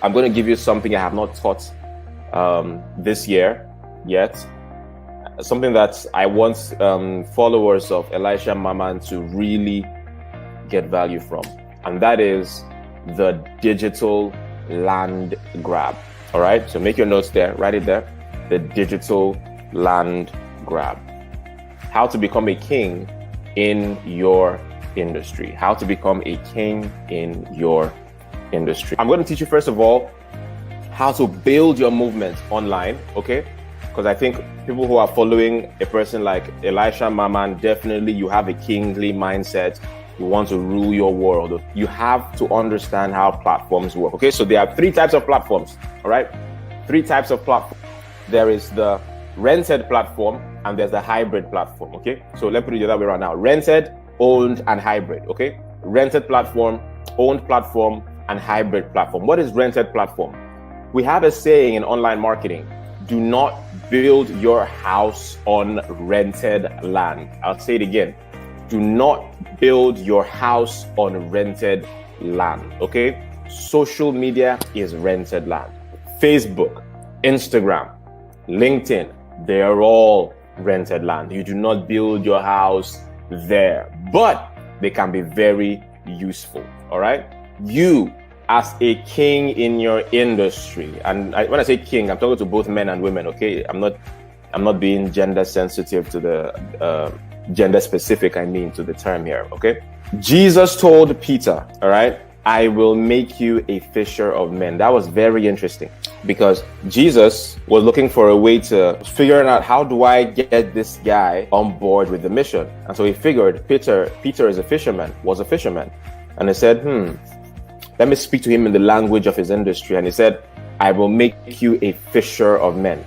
I'm going to give you something I have not taught this year yet. Something that I want followers of Elisha Maman to really get value from. And that is the digital land grab. All right. So make your notes there. Write it there. The digital land grab. How to become a king in your industry. How to become a king in your industry. I'm going to teach you, first of all, how to build your movement online, okay? Because I think people who are following a person like Elisha Maman, definitely you have a kingly mindset. You want to rule your world. You have to understand how platforms work, okay? So there are 3 types of platforms, all right? 3 types of platforms. There is the rented platform and there's the hybrid platform, okay? So let's put it the other way around now. Rented, owned, and hybrid, okay? Rented platform, owned platform, and hybrid platform. What is rented platform? We have a saying in online marketing: do not build your house on rented land. I'll say it again. Do not build your house on rented land, okay? Social media is rented land. Facebook, Instagram, LinkedIn, they are all rented land. You do not build your house there, but they can be very useful, all right? You, as a king in your industry, and when I say king, I'm talking to both men and women, okay? I'm not being gender sensitive to the gender specific, I mean, to the term here, okay? Jesus told Peter, all right, I will make you a fisher of men. That was very interesting because Jesus was looking for a way to figure out, how do I get this guy on board with the mission? And so he figured Peter is a fisherman, was a fisherman. And he said, let me speak to him in the language of his industry. And he said, I will make you a fisher of men.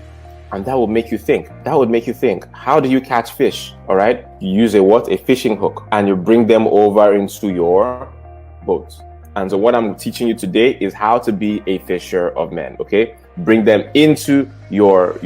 And that will make you think. That would make you think, how do you catch fish? All right. You use a fishing hook, and you bring them over into your boat. And so what I'm teaching you today is how to be a fisher of men. Okay. Bring them into your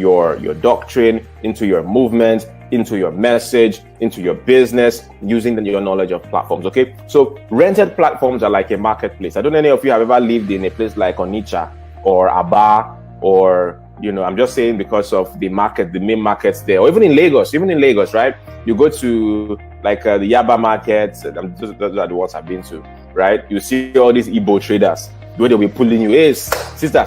doctrine, into your movement, into your message, into your business, using your knowledge of platforms, okay? So rented platforms are like a marketplace. I don't know if any of you have ever lived in a place like Onitsha or Aba, or, I'm just saying because of the main markets there, or even in Lagos, right? You go to like the Yaba markets, those are the ones I've been to, right? You see all these Igbo traders, where they'll be pulling you, hey, sister,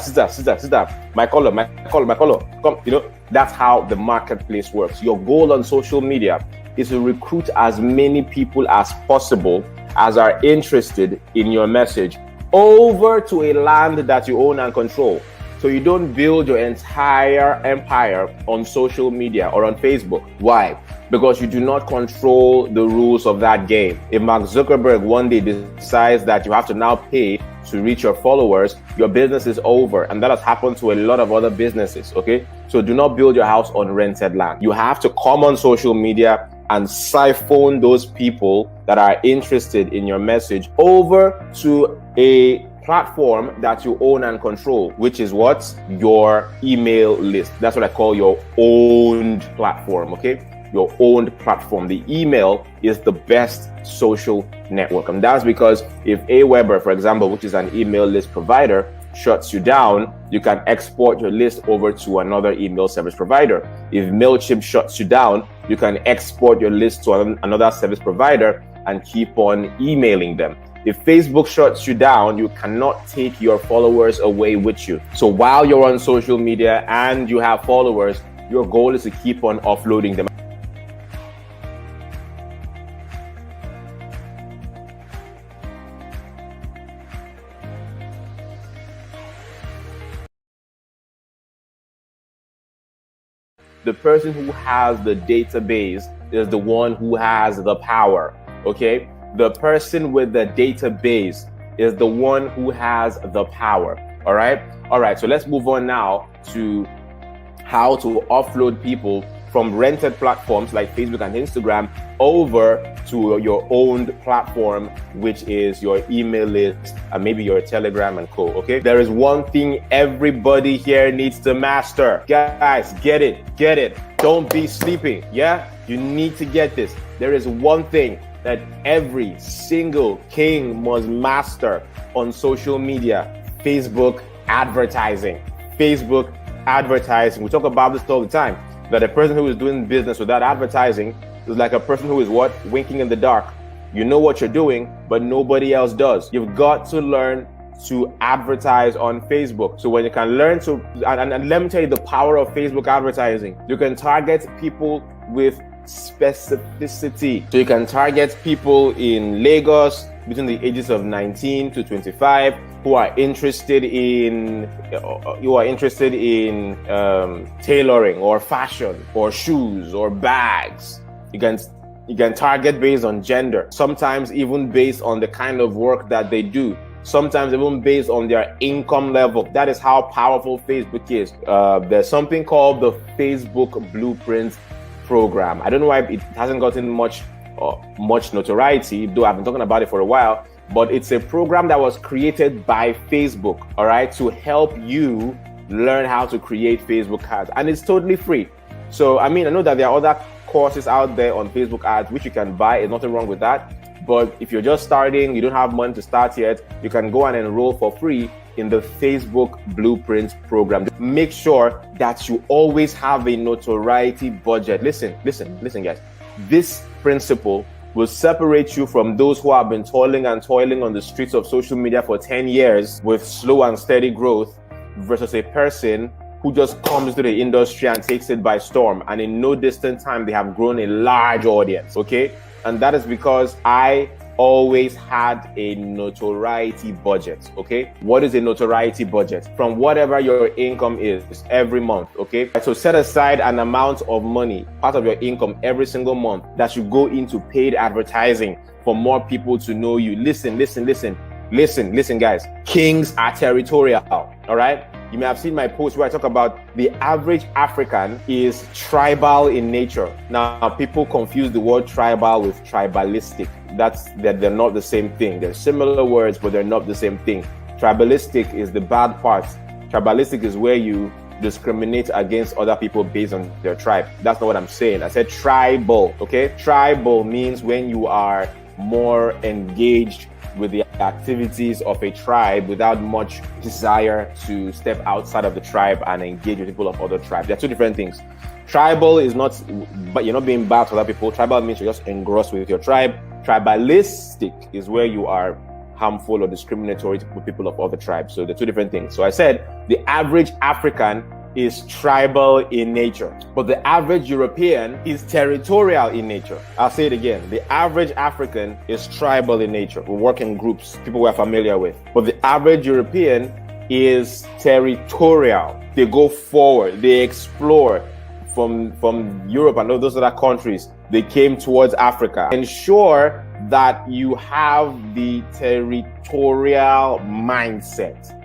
my color, come, that's how the marketplace works. Your goal on social media is to recruit as many people as possible as are interested in your message over to a land that you own and control. So you don't build your entire empire on social media or on Facebook. Why? Because you do not control the rules of that game. If Mark Zuckerberg one day decides that you have to now pay to reach your followers, your business is over. And that has happened to a lot of other businesses, okay? So do not build your house on rented land. You have to come on social media and siphon those people that are interested in your message over to a platform that you own and control, which is what? Your email list. That's what I call your owned platform, okay? Your owned platform. The email is the best social network. And that's because if Aweber, for example, which is an email list provider, shuts you down, you can export your list over to another email service provider. If MailChimp shuts you down, you can export your list to another service provider and keep on emailing them. If Facebook shuts you down, you cannot take your followers away with you. So while you're on social media and you have followers, your goal is to keep on offloading them. The person who has the database is the one who has the power, okay? The person with the database is the one who has the power, all right? All right, so let's move on now to how to offload people from rented platforms like Facebook and Instagram over to your owned platform, which is your email list and maybe your Telegram and co, okay? There is one thing everybody here needs to master. Guys, get it. Don't be sleeping, yeah? You need to get this. There is one thing that every single king must master on social media: Facebook advertising. Facebook advertising. We talk about this all the time, that a person who is doing business without advertising is like a person who is what? Winking in the dark. You know what you're doing, but nobody else does. You've got to learn to advertise on Facebook. So when you can learn to, and let me tell you the power of Facebook advertising. You can target people with specificity. So you can target people in Lagos between the ages of 19 to 25 who are interested in tailoring or fashion or shoes or bags. You can target based on gender, sometimes even based on the kind of work that they do, sometimes even based on their income level. That is how powerful Facebook is. There's something called the Facebook Blueprint program. I don't know why it hasn't gotten much notoriety, though I've been talking about it for a while, but it's a program that was created by Facebook, all right, to help you learn how to create Facebook ads, and it's totally free. So, I mean, I know that there are other courses out there on Facebook ads which you can buy. There's nothing wrong with that. But if you're just starting, you don't have money to start yet, you can go and enroll for free in the Facebook Blueprint program. Make sure that you always have a notoriety budget. Listen, guys. This principle will separate you from those who have been toiling on the streets of social media for 10 years with slow and steady growth versus a person who just comes to the industry and takes it by storm. And in no distant time, they have grown a large audience, okay? And that is because I always had a notoriety budget, okay? What is a notoriety budget? From whatever your income is every month, okay? So set aside an amount of money, part of your income every single month, that should go into paid advertising for more people to know you. Listen, guys. Kings are territorial, all right? You may have seen my post where I talk about the average African is tribal in nature. Now, people confuse the word tribal with tribalistic. They're not the same thing. They're similar words, but they're not the same thing. Tribalistic is the bad part. Tribalistic is where you discriminate against other people based on their tribe. That's not what I'm saying. I said tribal, okay? Tribal means when you are more engaged with the activities of a tribe without much desire to step outside of the tribe and engage with people of other tribes. They're two different things. Tribal is not, but you're not being bad for other people. Tribal means you're just engrossed with your tribe. Tribalistic is where you are harmful or discriminatory to people of other tribes. So they're two different things. So I said the average African is tribal in nature, but the average European is territorial in nature. I'll say it again. The average African is tribal in nature. We work in groups, people we're familiar with. But the average European is territorial. They go forward, they explore from Europe and all those other countries. They came towards Africa. Ensure that you have the territorial mindset.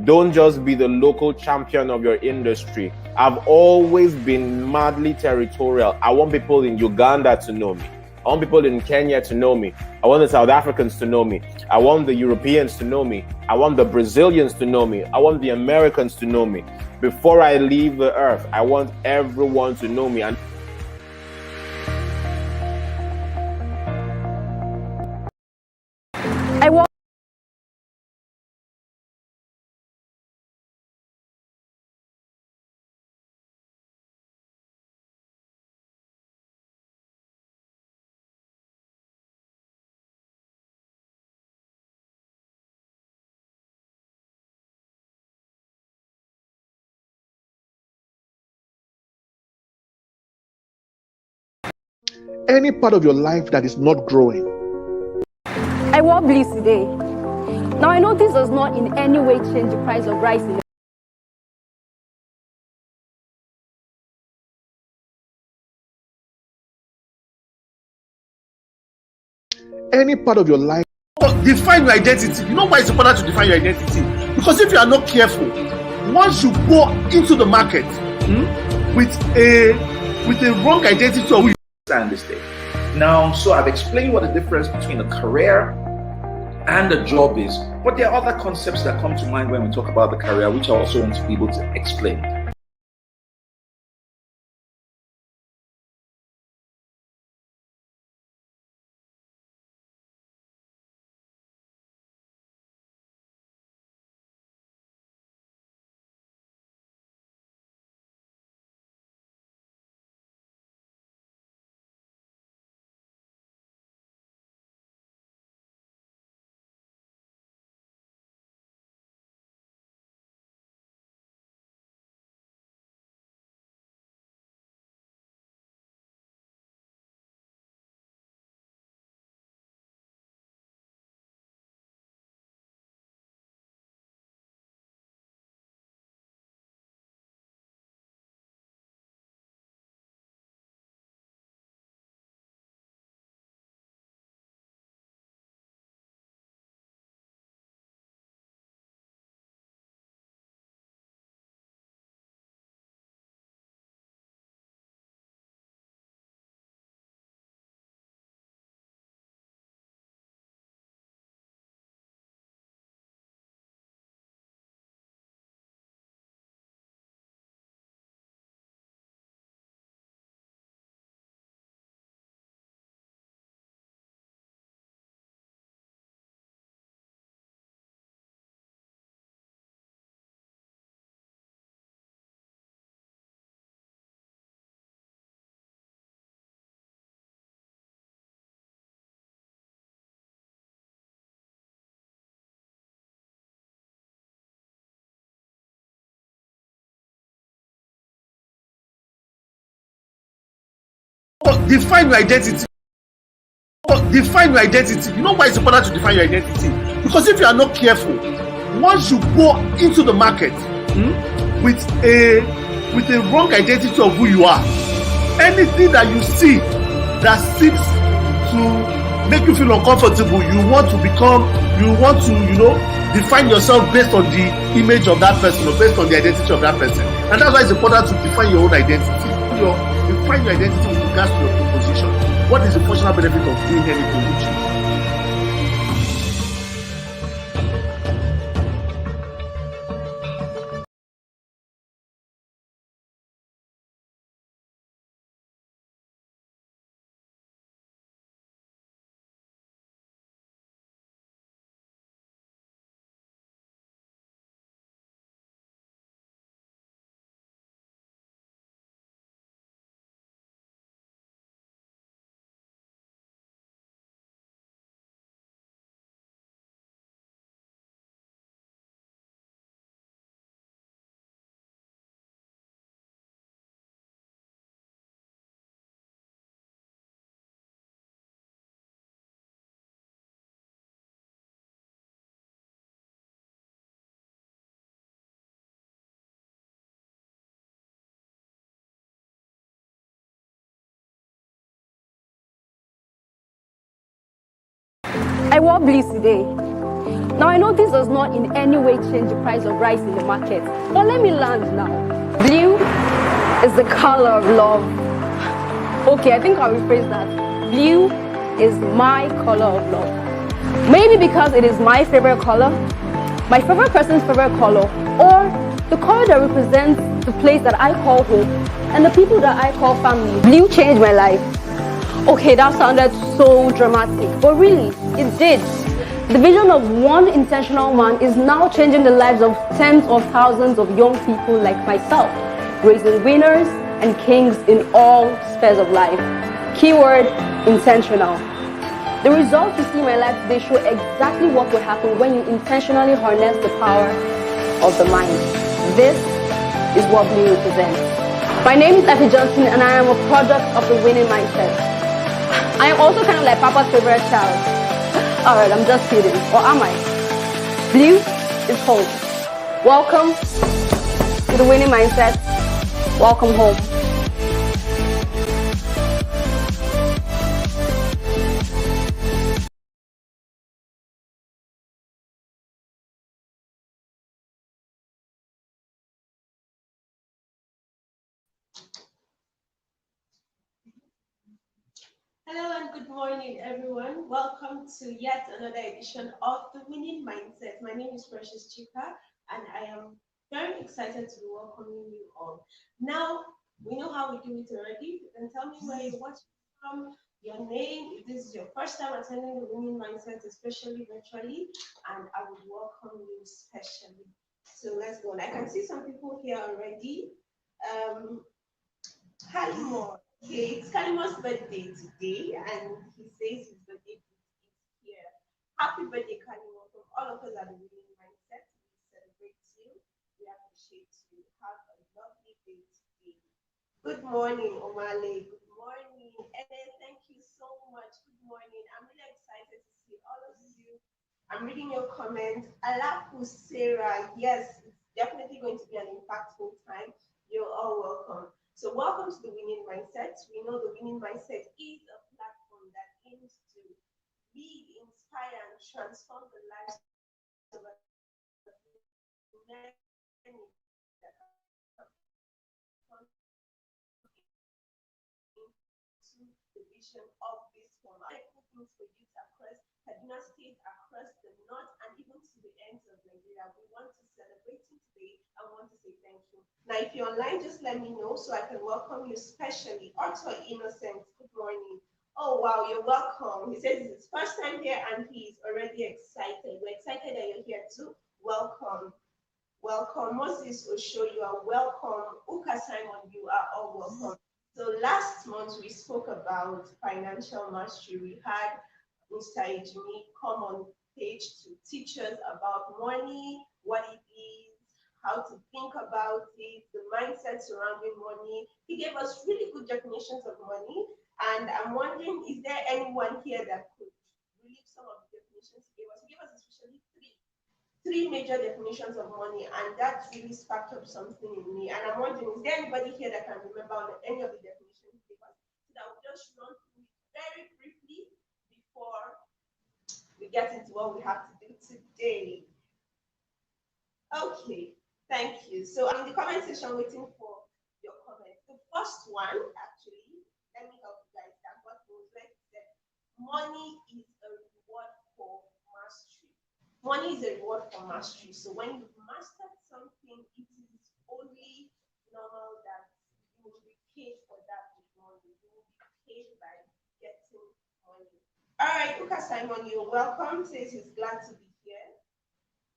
Don't just be the local champion of your industry. I've always been madly territorial. I want people in Uganda to know me. I want people in Kenya to know me. I want the South Africans to know me. I want the Europeans to know me. I want the Brazilians to know me. I want the Americans to know me. Before I leave the earth, I want everyone to know me. And I want any part of your life that is not growing. I wore bliss today. Now I know this does not in any way change the price of rice in Any part of your life. Define your identity. You know why it's important to define your identity? Because if you are not careful, once you go into the market with a wrong identity, or understand this thing. Now, so I've explained what the difference between a career and a job is, but there are other concepts that come to mind when we talk about the career, which I also want to be able to explain. define your identity. Define your identity. You know why it's important to define your identity? Because if you are not careful, once you go into the market with a wrong identity of who you are, anything that you see that seems to make you feel uncomfortable, you want to, define yourself based on the image of that person or based on the identity of that person. And that's why it's important to define your own identity. Define your identity with regards to your proposition. What is the functional benefit of doing anything with you? I wore blue today. Now I know this does not in any way change the price of rice in the market, but let me land now. Blue is the color of love. Okay, I think I'll rephrase that. Blue is my color of love. Maybe because it is my favorite color, my favorite person's favorite color, or the color that represents the place that I call home and the people that I call family. Blue changed my life. Okay, that sounded so dramatic, but really, it did. The vision of one intentional man is now changing the lives of tens of thousands of young people like myself, raising winners and kings in all spheres of life. Keyword, intentional. The results you see in my life today show exactly what will happen when you intentionally harness the power of the mind. This is what Blue represents. My name is Effie Johnson and I am a product of the winning mindset. I am also kind of like Papa's favorite child. Alright, I'm just kidding. Or am I? Blue is home. Welcome to the winning mindset. Welcome home. Hello and good morning, everyone. Welcome to yet another edition of The Winning Mindset. My name is Precious Chika, and I am very excited to be welcoming you all. Now, we know how we do it already. You can tell me where you're watching from, your name, if this is your first time attending The Winning Mindset, especially virtually, and I would welcome you especially. So let's go. And I can see some people here already. Kalimor. Okay, it's Kalimor's birthday today, and he says his birthday is here. Happy birthday, Kalimor. From all of us at the Winning Mindset, we celebrate you. We appreciate you. Have a lovely day today. Good morning, Omale. Good morning. Ede, thank you so much. Good morning. I'm really excited to see all of you. I'm reading your comments. Alafu Sarah, yes, it's definitely going to be an impactful time. You're all welcome. So welcome to the Winning Mindset. We know the Winning Mindset is a platform that aims to lead, inspire, and transform the lives of many that to the vision of this form. I put things for youth across Kaduna State, across the north, and even to the ends of Nigeria. We want to celebrate you today and want to say thank you. Now, if you're online, just let me know so I can welcome you, especially Otto Innocent. Good morning. Oh, wow, you're welcome. He says it's his first time here and he's already excited. We're excited that you're here too. Welcome. Welcome. Moses Osho, you are welcome. Uka Simon, you are all welcome. So last month we spoke about financial mastery. We had Mr. Ejimi come on page to teach us about money, what it is, how to think about it, the mindset surrounding money. He gave us really good definitions of money. And I'm wondering, is there anyone here that could relieve some of the definitions he gave us? He gave us especially three major definitions of money, and that really sparked up something in me. And I'm wondering, is there anybody here that can remember any of the definitions he gave us? So that we'll just run through it very briefly before we get into what we have to do today. Okay, thank you. So I'm in the comment section waiting for your comments. The first one, actually, let me help you guys. That what was like said, money is a reward for mastery. Money is a reward for mastery. So when you've mastered something, it is only normal that you will be paid for that with money. You will be paid by getting money. All right, Lucas Simon, you're welcome. Says he's glad to be here.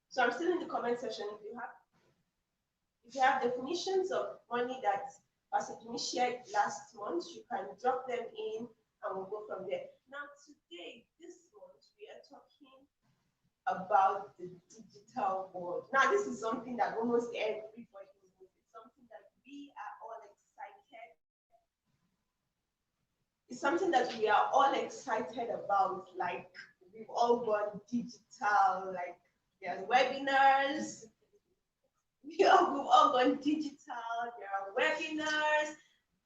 So I'm still in the comment section. If you have definitions of money that Pastor Jimmy shared last month, you can drop them in and we'll go from there. Now today, this month, we are talking about the digital world. Now this is something that almost everybody knows. It's something that we are all excited. It's something that we are all excited about. Like we've all gone digital, like there's webinars. We've all gone digital. There are webinars,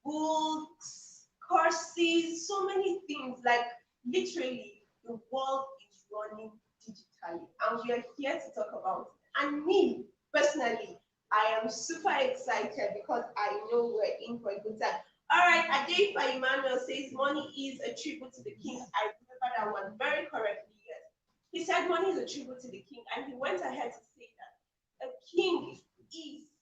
books, courses, so many things. Like literally, the world is running digitally, and we are here to talk about it. And me personally, I am super excited because I know we're in for a good time. All right, Adefa Emmanuel says money is a tribute to the king. I remember that one very correctly. Yes, he said money is a tribute to the king, and he went ahead to say that a king is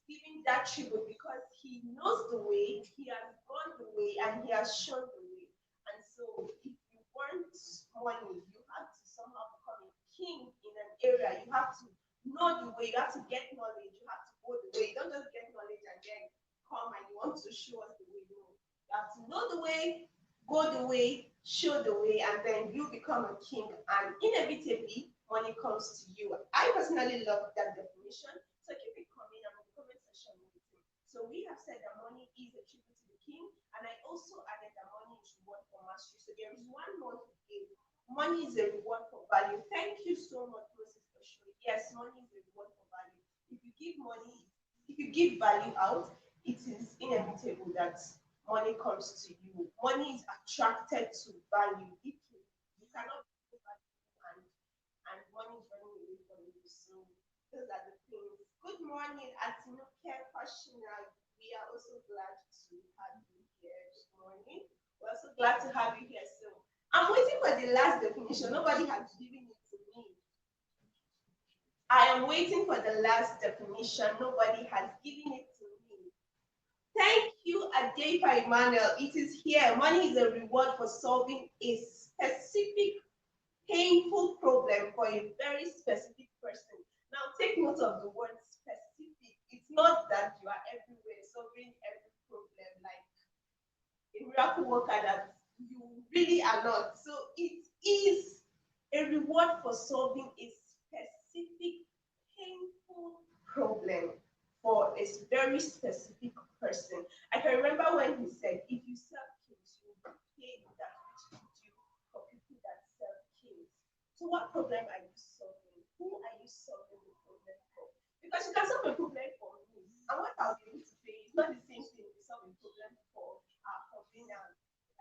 giving that tribute because he knows the way, he has gone the way, and he has shown the way. And so, if you want money, you have to somehow become a king in an area. You have to know the way, you have to get knowledge, you have to go the way. You don't just get knowledge and then come and you want to show us the way. No. You have to know the way, go the way, show the way, and then you become a king. And inevitably, money comes to you. I personally love that definition. So keep it coming. I'm in the comment section waiting. So we have said that money is a tribute to the king, and I also added that money is reward for mastery. So there is one more to give. Money is a reward for value. Thank you so much, Moses, for showing. Yes, money is a reward for value. If you give money, if you give value out, it is inevitable that money comes to you. Money is attracted to value. You cannot give value and money is running away from you. So those are the things. Good morning, Atinuke Pashina. We are also glad to have you here this morning. We're also glad to have you here. So I'm waiting for the last definition. Nobody has given it to me. I am waiting for the last definition. Nobody has given it to me. Thank you, Adefa Emmanuel. It is here. Money is a reward for solving a specific painful problem for a very specific person. Now take note of the word specific. It's not that you are everywhere solving every problem like a miracle worker that you really are not. So it is a reward for solving a specific painful problem for a very specific person. I can remember when he said, if you serve kings, you will be paid that which is due for people that serve kings. So what problem are you solving? Who are you solving the problem for? Because you can solve a problem for me, and what I'll be able to pay is not the same thing you solve a problem for being a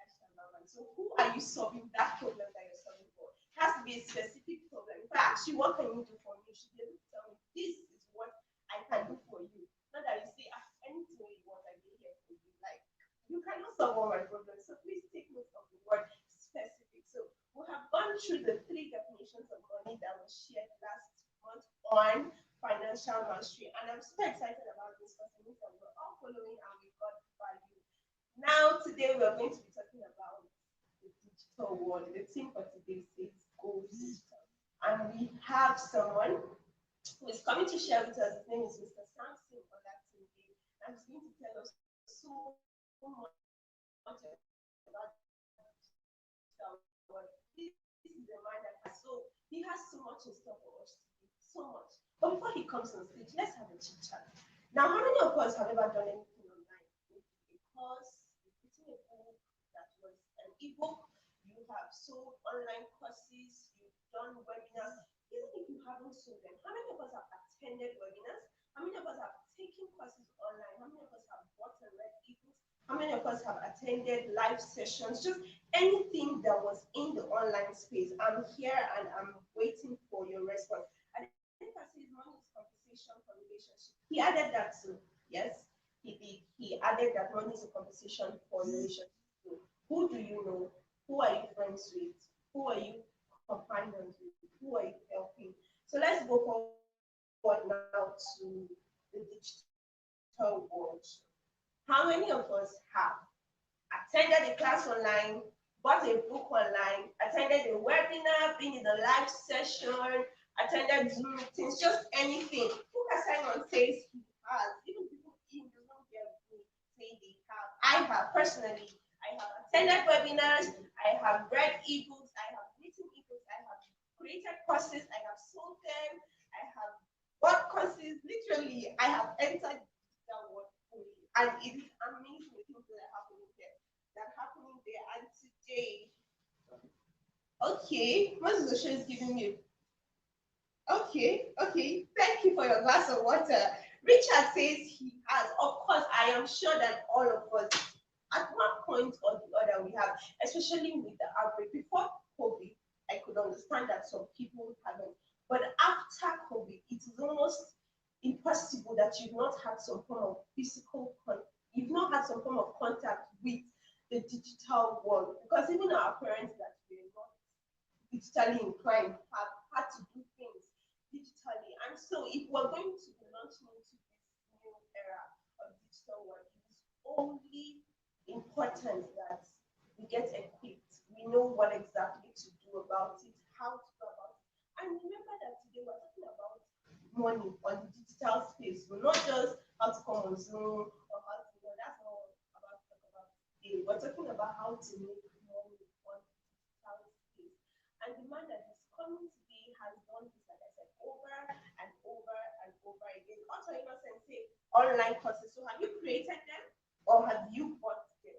lifestyle man. So who are you solving that problem that you're solving for? It has to be a specific problem. If I ask you, what can you do for me? You should be able to tell me, this is what I can do for you. Not that you say, anything you want, I will here for you. Like, you cannot solve all my problems. So please take note of the word specific. So we have gone through the three definitions of money that was shared last month on financial mastery. And I'm super excited about this because it means that we're all following and we got value. Now, today we're going to be talking about the digital world. The theme for today says go digital. And we have someone who is coming to share with us. His name is Mr. Samson Olatunde. And he's going to tell us so much about digital world. This is a man that has he has so much in store for us today. So much. But before he comes on stage, let's have a chit chat. Now, how many of us have ever done anything online? A course, written a book that was a have sold online courses, you've done webinars, even if you haven't sold them. How many of us have attended webinars? How many of us have taken courses online? How many of us have bought and read ebooks? How many of us have attended live sessions? Just anything that was in the online space. I'm here and I'm waiting for your response. I think I said money is compensation for relationship. He added that too. Yes, he did. He added that money is a compensation for relationship. Who do you know? Who are you friends with? Who are you companions with? Who are you helping? So let's go forward now to the digital world. How many of us have attended a class online, bought a book online, attended a webinar, been in a live session, attended Zoom meetings, just anything? Who has Simon says he has? Even people in the room here say they have. I have personally. I have attended webinars, I have read ebooks, I have written ebooks, I have created courses, I have sold them, I have bought courses. Literally, I have entered that world fully. And it is amazing the things that are happening there. And today, okay, Moses is giving you. Okay, thank you for your glass of water. Richard says he has. Of course, I am sure that all of us, at one point or the other, we have, especially with the outbreak. Before COVID, I could understand that some people haven't. But after COVID, it is almost impossible that you've not had some form of you've not had some form of contact with the digital world. Because even our parents that were not digitally inclined have had to do things digitally. And so if we're going to be launching into this new era of digital world, it is only important that we get equipped. We know what exactly to do about it, how to go about it. And remember that today we're talking about money on the digital space. We're not just how to come on Zoom or how to go. That's not what we're about to talk about today. We're talking about how to make money on the digital space. And the man that is coming today has done this, like I said, over and over and over again. Also, innocent say online courses. So have you created them or have you bought them?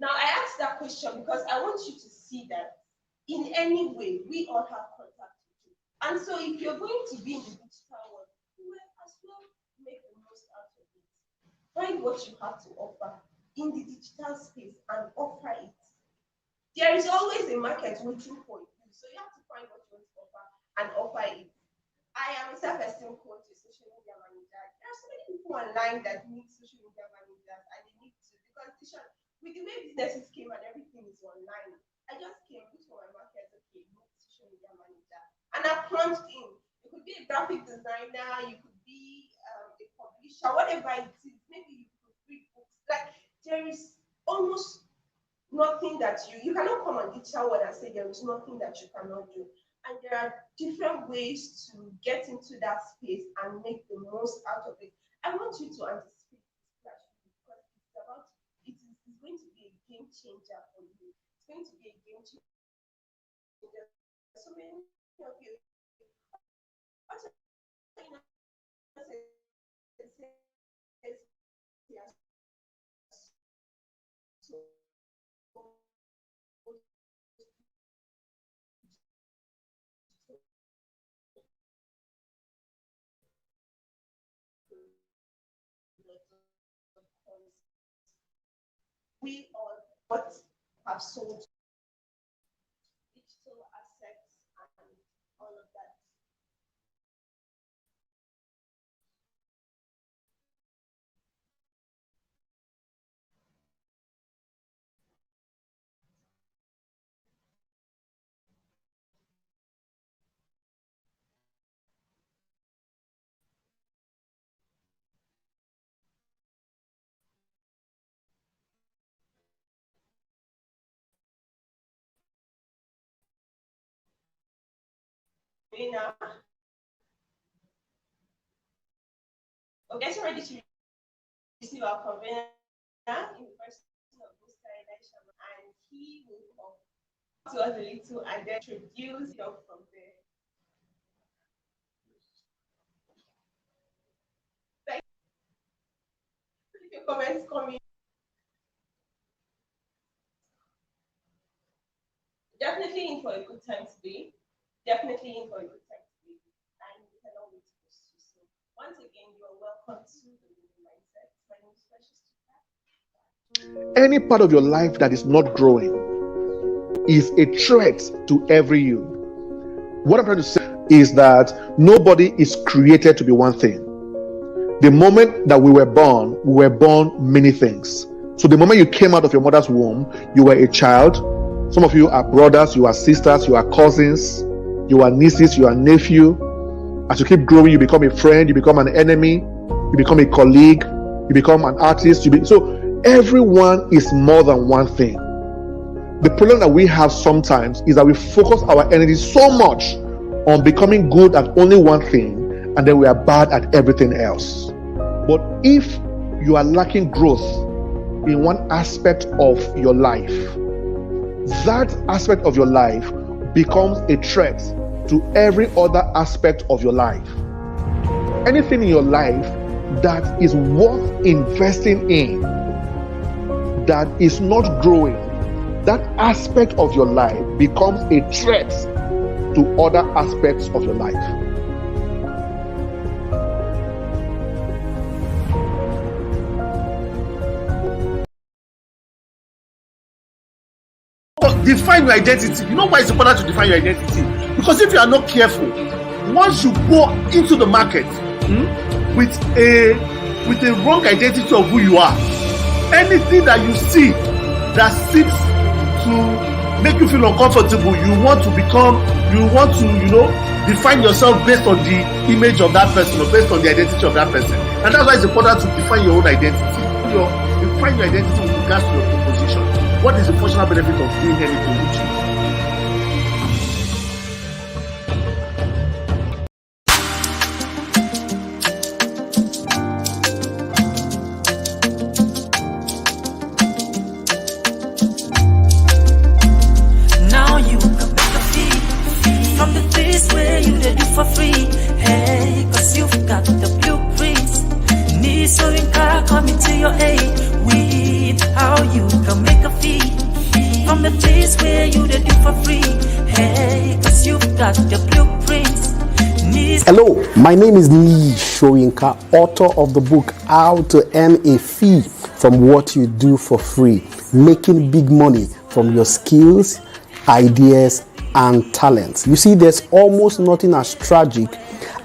Now, I asked that question because I want you to see that in any way, we all have contact with you. And so if you're going to be in the digital world, you will as well make the most out of it. Find what you have to offer in the digital space and offer it. There is always a market waiting for you. So you have to find what you want to offer and offer it. I am a self-esteem coach, a social media manager. There are so many people online that need social media managers and they need to, because with the way businesses came and everything is online, I just came, looked for my market, okay, you need a social media manager. And I plunged in. You could be a graphic designer, you could be a publisher, whatever it is. Maybe you could read books. Like, there is almost nothing that you cannot come on digital world and say there is nothing that you cannot do. And there are different ways to get into that space and make the most out of it. I want you to anticipate this platform because it is going to be a game changer for you. It's going to be a game changer. So many of you also, we all what have sold digital assets and all of that. Now, we're getting ready to receive our convener in the person of Mr. Elisha, and he will talk to us a little and then introduce it up from there. Thank you. Your comments coming. Definitely in for a good time today. Definitely in for a good time today. And we cannot wait to pursue. So once again, you are welcome to the Winning Mindset. My name is Precious Tuka. Any part of your life that is not growing is a threat to every you. What I'm trying to say is that nobody is created to be one thing. The moment that we were born many things. So the moment you came out of your mother's womb, you were a child. Some of you are brothers, you are sisters, you are cousins, you are nieces, you are nephew. As you keep growing, you become a friend, you become an enemy, you become a colleague, you become an artist. So everyone is more than one thing. The problem that we have sometimes is that we focus our energy so much on becoming good at only one thing, and then we are bad at everything else. But if you are lacking growth in one aspect of your life, that aspect of your life becomes a threat to every other aspect of your life. Anything in your life that is worth investing in, that is not growing, that aspect of your life becomes a threat to other aspects of your life. Define your identity. You know why it's important to define your identity? Because if you are not careful, once you go into the market with a wrong identity of who you are, anything that you see that seems to make you feel uncomfortable, you want to define yourself based on the image of that person or based on the identity of that person. And that's why it's important to define your own identity. Define your identity with regards to your proposition. What is the functional benefit of doing anything with you? Now you can make a fee from the place where you did it for free. Hey, cause you've got the blueprints. Need sewing car coming to your aid. With how you can make a fee from the place where you did it for free. Hey, cause you've got the blueprints. Hello, my name is Lee Shoyinka, author of the book How to Earn a Fee from What You Do for Free, making big money from your skills, ideas, and talents. You see, there's almost nothing as tragic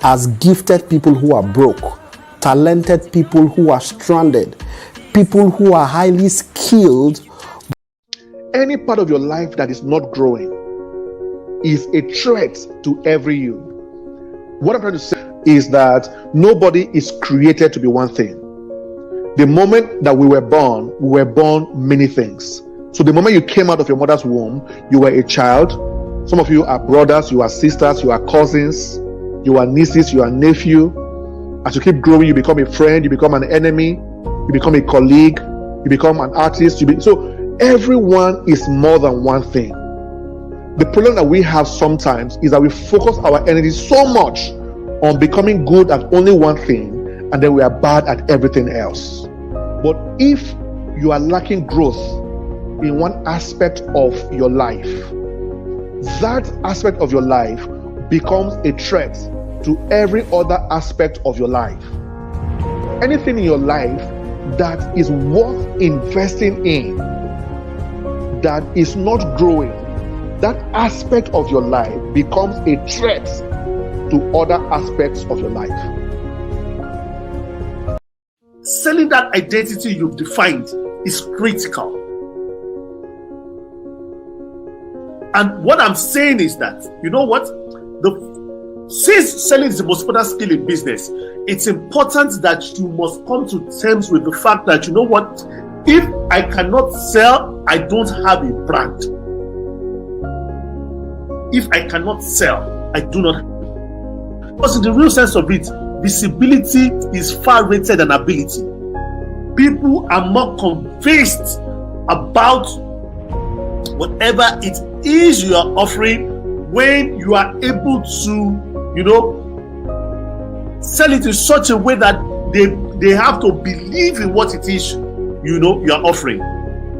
as gifted people who are broke, talented people who are stranded, people who are highly skilled. Any part of your life that is not growing is a threat to every you. What I'm trying to say is that nobody is created to be one thing. The moment that we were born many things. So the moment you came out of your mother's womb, you were a child. Some of you are brothers, you are sisters, you are cousins, you are nieces, you are nephew. As you keep growing, you become a friend, you become an enemy, you become a colleague, you become an artist. So everyone is more than one thing. The problem that we have sometimes is that we focus our energy so much on becoming good at only one thing, and then we are bad at everything else. But if you are lacking growth in one aspect of your life, that aspect of your life becomes a threat to every other aspect of your life. Anything in your life that is worth investing in, that is not growing, that aspect of your life becomes a threat to other aspects of your life. Selling that identity you've defined is critical. And what I'm saying is that, you know what? Since selling is the most important skill in business, it's important that you must come to terms with the fact that, you know what? If I cannot sell, I don't have a brand. If I cannot sell, I do not have it. Because in the real sense of it, visibility is far greater than ability. People are more convinced about whatever it is you are offering when you are able to, sell it in such a way that they have to believe in what it is, you are offering.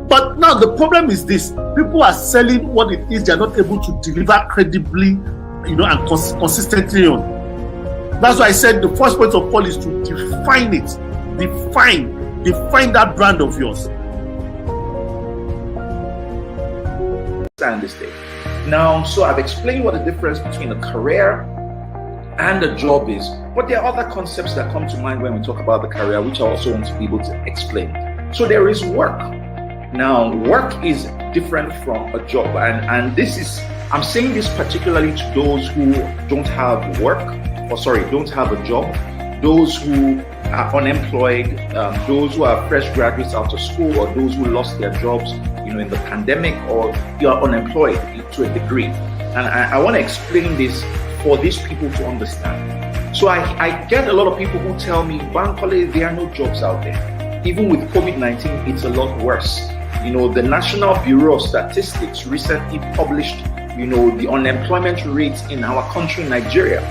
But now the problem is this: people are selling what it is they are not able to deliver credibly, and consistently on. That's why I said the first point of call is to define it. Define that brand of yours. Understand this thing. Now, so I've explained what the difference between a career and a job is, but there are other concepts that come to mind when we talk about the career, which I also want to be able to explain. So there is work. Now, work is different from a job, and this is, I'm saying this particularly to those who don't have work, don't have a job, those who are unemployed, those who are fresh graduates out of school, or those who lost their jobs, in the pandemic, or you are unemployed to a degree. And I want to explain this for these people to understand. So I get a lot of people who tell me, Bankole, there are no jobs out there. Even with COVID-19, it's a lot worse. The National Bureau of Statistics recently published, the unemployment rates in our country, Nigeria.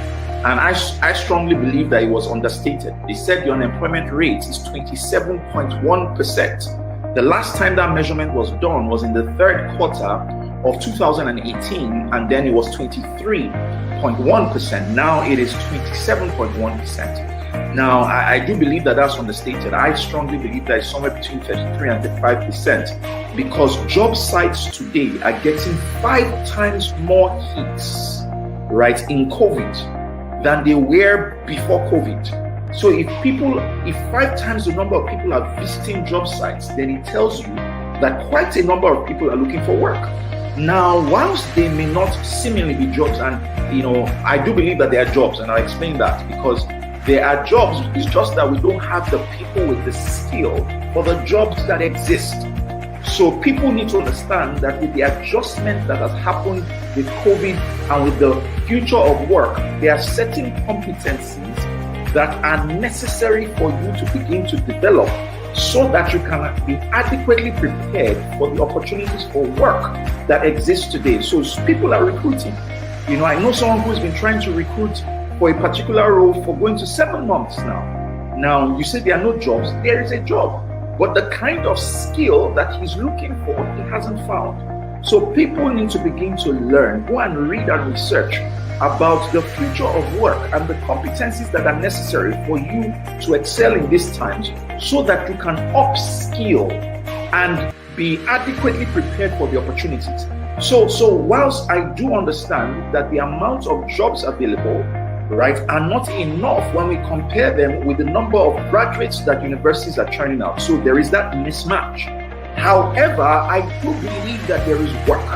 And I strongly believe that it was understated. They said the unemployment rate is 27.1%. The last time that measurement was done was in the third quarter of 2018, and then it was 23.1%. Now it is 27.1%. Now, I do believe that that's understated. I strongly believe that it's somewhere between 33 and 35%, because job sites today are getting 5 times more hits, right, in COVID than they were before COVID. So if 5 times the number of people are visiting job sites, then it tells you that quite a number of people are looking for work. Now, whilst they may not seemingly be jobs, and I do believe that there are jobs, and I'll explain that, because there are jobs, it's just that we don't have the people with the skill for the jobs that exist. So people need to understand that with the adjustment that has happened with COVID and with the future of work, there are certain competencies that are necessary for you to begin to develop so that you can be adequately prepared for the opportunities for work that exist today. So people are recruiting. I know someone who's been trying to recruit for a particular role for going to 7 months now. Now, you say there are no jobs. There is a job, but the kind of skill that he's looking for, he hasn't found. So people need to begin to learn, go and read and research about the future of work and the competencies that are necessary for you to excel in these times, so that you can upskill and be adequately prepared for the opportunities. So whilst I do understand that the amount of jobs available, right, are not enough when we compare them with the number of graduates that universities are churning out. So there is that mismatch. However, I do believe that there is work,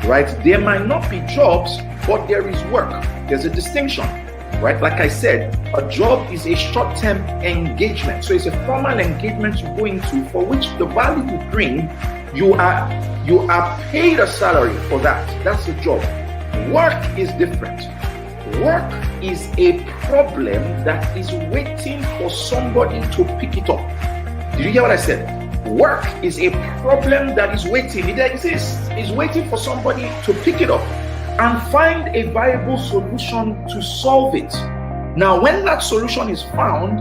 right? There might not be jobs, but there is work. There's a distinction, right? Like I said, a job is a short-term engagement. So it's a formal engagement you go into for which the value you bring, you are paid a salary for that. That's a job. Work is different. Work is a problem that is waiting for somebody to pick it up. Did you hear what I said? Work is a problem that is waiting. It exists. It's waiting for somebody to pick it up and find a viable solution to solve it. Now, when that solution is found,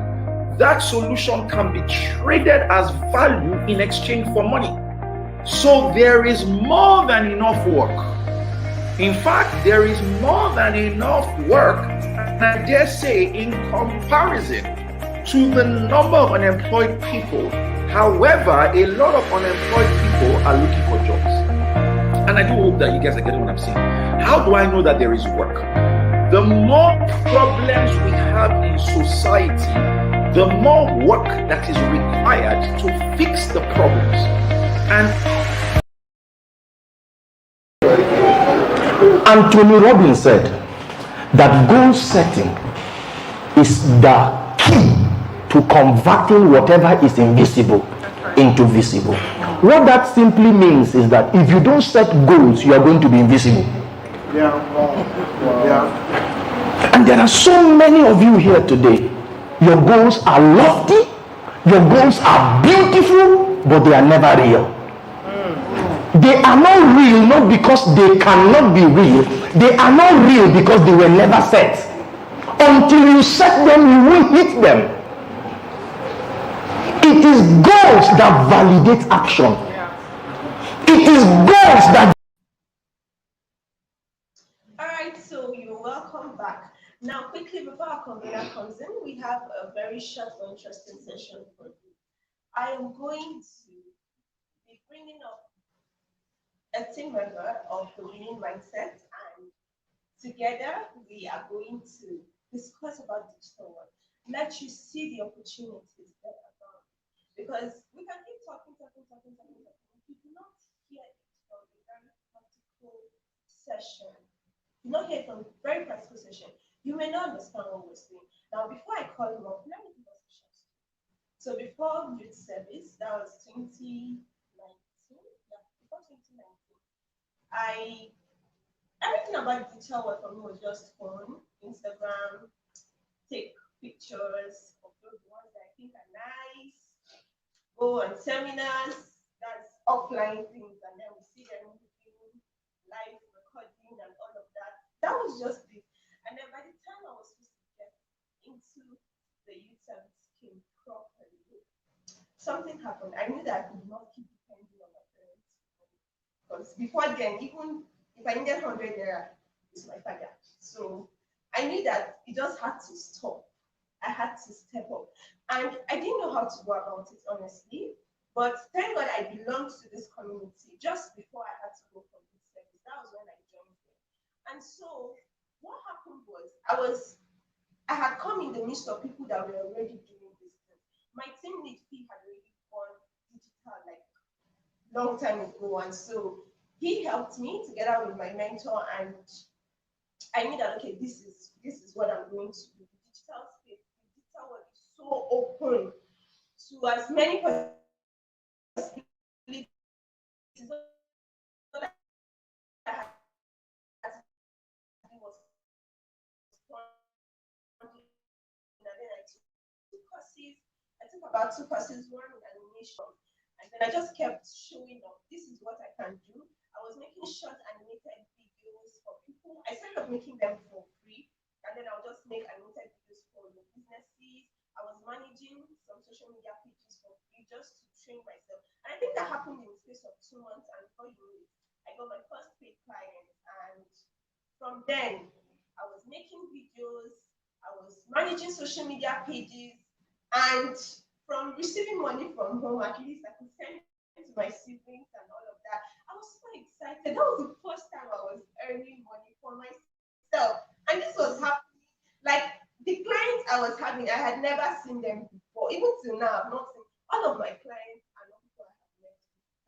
that solution can be traded as value in exchange for money. So there is more than enough work. In fact, there is more than enough work, and I dare say, in comparison to the number of unemployed people. However, a lot of unemployed people are looking for jobs. And I do hope that you guys are getting what I'm saying. How do I know that there is work? The more problems we have in society, the more work that is required to fix the problems. And Anthony Robbins said that goal setting is the key to converting whatever is invisible into visible. What that simply means is that if you don't set goals, you are going to be invisible. Yeah. And there are so many of you here today. Your goals are lofty, your goals are beautiful, but they are never real. They are not real, not because they cannot be real. They are not real because they were never set. Until you set them, you will hit them. It is goals that validate action. It is goals that. All right, so you're welcome back. Now, quickly before our convener comes in, we have a very short but interesting session for you. I am going to be bringing up a team member of the winning mindset, and together we are going to discuss about digital work. Let you see the opportunities that are found. Because we can keep talking. If you do not hear it from a very practical session, you not hear from a very practical session, you may not understand what we're saying. Now, before I call him up, let me give us a short story. So before youth service, that was 2019. Yeah, before 2019, I everything about digital work for me was just fun. Instagram, take pictures, upload the ones that I think are nice, go on seminars, that's offline things, and then we see them doing live recording and all of that. That was just it. And then by the time I was supposed to get into the youth service scheme properly, something happened. I knew that I could not keep depending on my parents. Because before then, even if I needed 100 naira, it's my father. So I knew that it just had to stop. I had to step up. And I didn't know how to go about it, honestly. But thank God I belonged to this community just before I had to go for this service. That was when I joined them. And so what happened was I had come in the midst of people that were already doing this thing. My team lead he had already gone digital like long time ago, and so he helped me together with my mentor, and I knew that okay, this is what I'm going to do. The digital space, the digital world is so open to as many possibilities. All I had to do was and then I took two courses. I took about two courses, one in animation, and then I just kept showing up. This is what I can do. I was making short animated videos for people. I started off making them for free, and then I'll just make animated videos for the businesses. I was managing some social media pages for free just to train myself. And I think that happened in the space of 2 months, and before you know it, I got my first paid client. And from then, I was making videos, I was managing social media pages, and from receiving money from home, at least I could send it to my siblings and all of that. I was so excited. That was the first time I was earning money for myself. And this was happening. Like the clients I was having, I had never seen them before. Even till now, I've not seen all of my clients are not people I have met.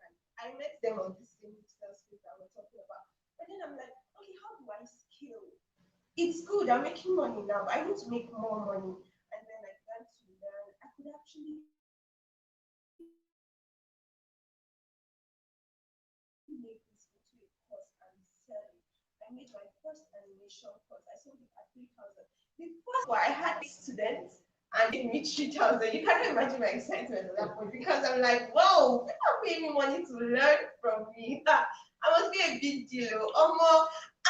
And I met them on this same digital space that we're talking about. And then I'm like, okay, how do I scale? It's good, I'm making money now, but I need to make more money. And then I began to learn. I could actually make this into a course and sell it. I made my first animation course. I sold it at 3,000. The first one I had students and they made 3,000. You can't imagine my excitement at that point because I'm like, whoa, they are paying me money to learn from me. I must be a big deal.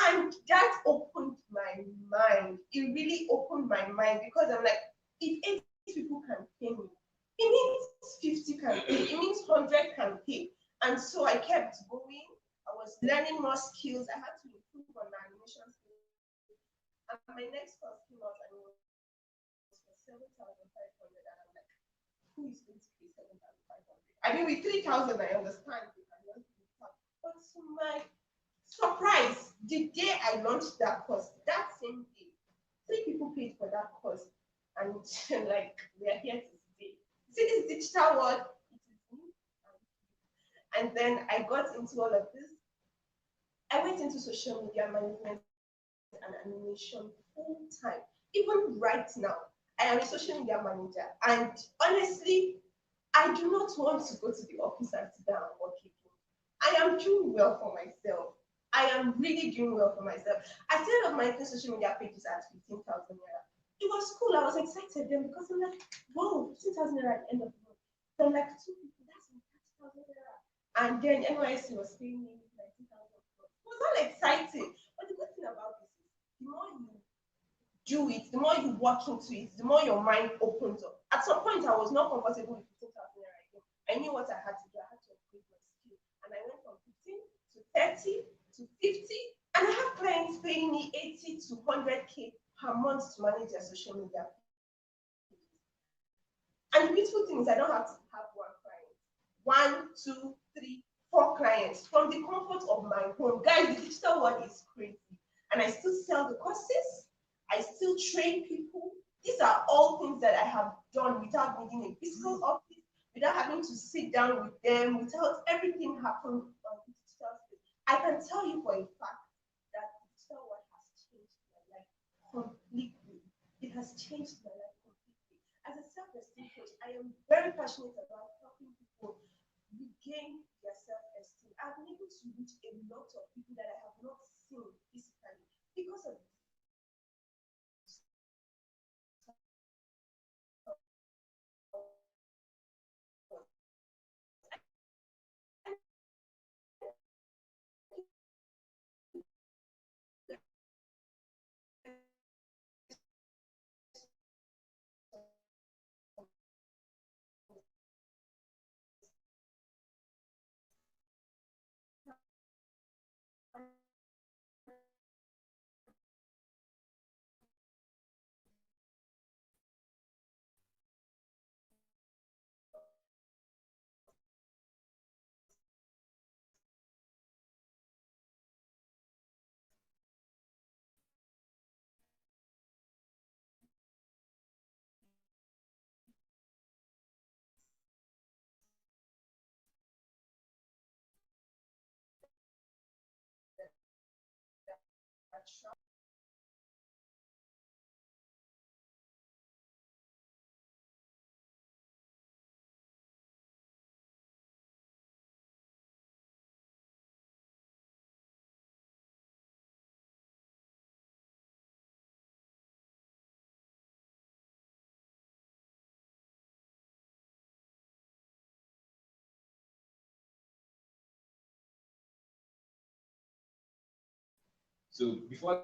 And that opened my mind. It really opened my mind because I'm like, if 8 people can pay me, it means 50 can pay, it means 100 can pay. And so I kept going. I was learning more skills. I had to improve on my animation skills. And my next course came out and it was for 7,500. And I'm like, who is going to pay 7,500? I mean, with 3,000, I understand. But to my surprise, the day I launched that course, that same day, 3 people paid for that course. And like, we are here to stay. See this digital world, it is me. And then I got into all of this. I went into social media management and animation full time. Even right now, I am a social media manager. And honestly, I do not want to go to the office and sit down and work again. I am doing well for myself. I am really doing well for myself. I started off my social media pages at 15,000 naira. It was cool. I was excited then because I'm like, whoa, 15,000 naira at the end of the month. From like 2 people, that's 30,000 naira. And then NYC was paying me 90,000. It was all exciting. But the good thing about this is the more you do it, the more you walk into it, the more your mind opens up. At some point, I was not comfortable with 15,000 naira again. I knew what I had to do. I had to upgrade my skill. And I went from 30 to 50, and I have clients paying me 80 to 100K per month to manage their social media. And the beautiful thing is I don't have to have one client. 1, 2, 3, 4 clients from the comfort of my home. Guys, the digital world is crazy. And I still sell the courses. I still train people. These are all things that I have done without needing a physical office, without having to sit down with them, without everything happening on the digital space. I can tell you for a fact that the digital world has changed my life completely. It has changed my life completely. As a self-esteem coach, I am very passionate about helping people regain their self-esteem. I've been able to reach a lot of people that I have not seen physically because of So before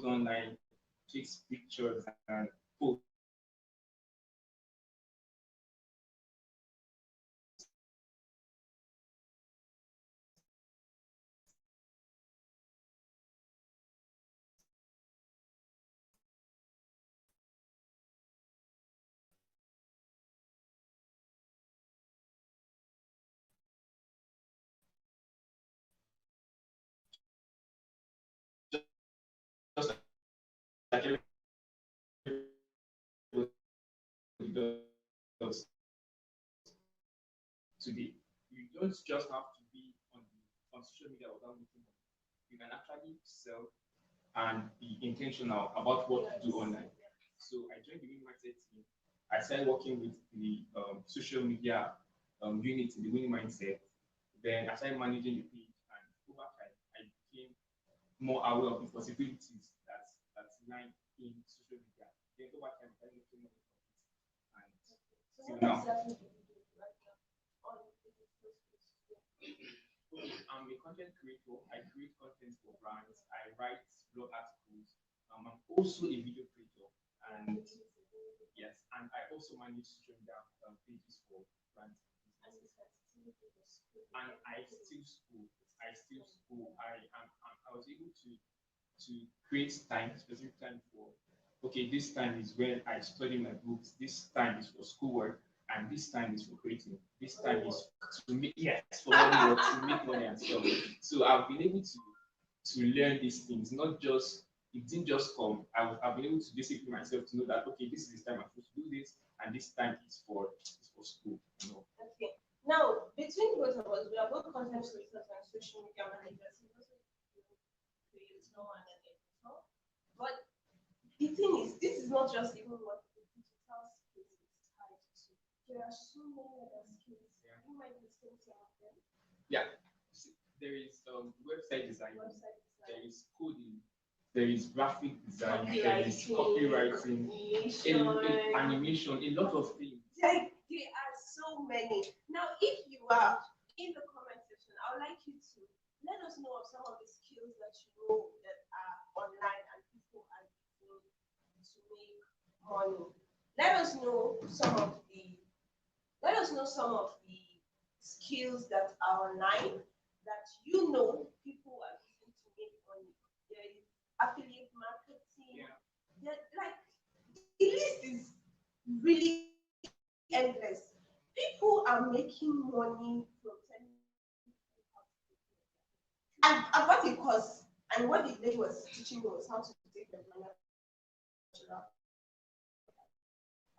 online, takes pictures and posts. Just like everybody does today. You don't just have to be on social media without making money. You can actually sell and be intentional about what to do online. So I joined the Winning Mindset team. I started working with the social media unit in the Winning Mindset. Then I started managing the page, and over time, I became more aware of the possibilities that's lying in social media. Then over time, I started making money from it. And till now, I'm a content creator. I create content for brands. I write blog articles. I'm also a video creator, and yes, and I also manage social media pages for brands and businesses. And I still school. I was able to create time, specific time for. Okay, this time is when I study my books. This time is for schoolwork, and this time is for creating. This time is to make for money or to make money and stuff. So I've been able to learn these things, not just it didn't just come. I've been able to discipline myself to know that okay, this is this time I'm supposed to do this, and this time is for school. You know. okay. Now, between both of us, we are both content creators and social media managers. But the thing is, this is not just even what the digital space is tied to. There are so many other skills. Yeah. You might be saying some of them. Yeah. There is website design. There is coding. There is graphic design. There is copywriting, animation, a lot of things. There are so many. Now, if you are in the comment section, I would like you to let us know of some of the skills that you know that are online and people are using to make money. Let us know some of the skills that are online that you know people are using to make money. There is affiliate marketing. Like the list is really endless. People are making money from telling people how to make money. And I got a course, and what the lady was teaching me was how to take the money natural.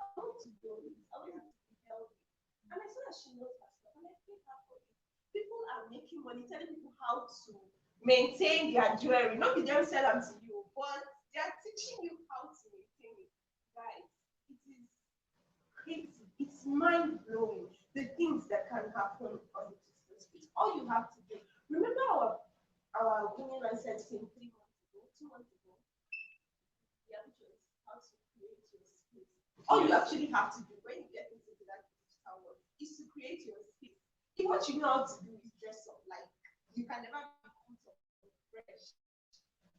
I want to do it. I want to be healthy. And I saw that she knows her stuff, and I think her for it. People are making money, telling people how to maintain their jewelry. Not be them sell them to you, but they are teaching you how to maintain it. Guys, it's mind blowing the things that can happen on the digital space. All you have to do. Remember our women mindset thing 3 months ago, 2 months ago. Yeah, which was how to create your space. All you actually have to do when you get into that digital world is to create your space. If what you know how to do is dress up, like you can never be put up fresh.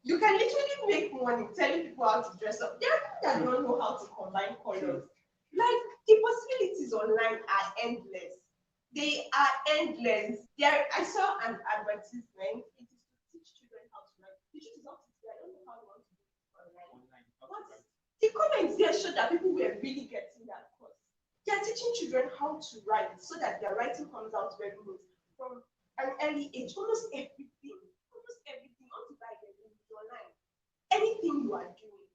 You can literally make money telling people how to dress up. There are people that don't know how to combine colors. Like the possibilities online are endless. They are endless. I saw an advertisement. It is to teach children how to write. The truth is up to today. I don't know how they want to do it online. But the comments there showed that people were really getting that course. They are teaching children how to write so that their writing comes out very good from an early age. Almost everything on the Bible is online. Anything you are doing.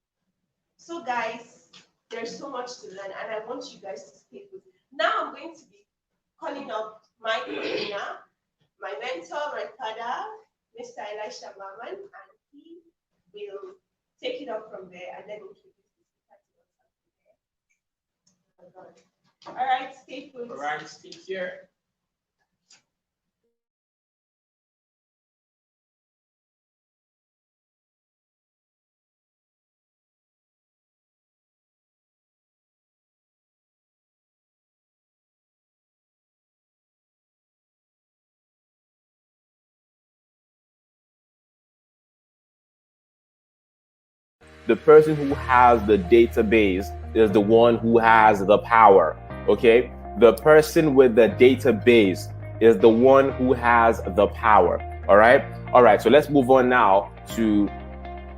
So guys, there's so much to learn, and I want you guys to stay with. Now I'm going to be calling up my partner, my mentor, my father, Mr. Elisha Maman, and he will take it up from there and then introduce the speaker to us from there. All right, stay put. All right, stay here. The person who has the database is the one who has the power. Okay, the person with the database is the one who has the power. All right, so let's move on now to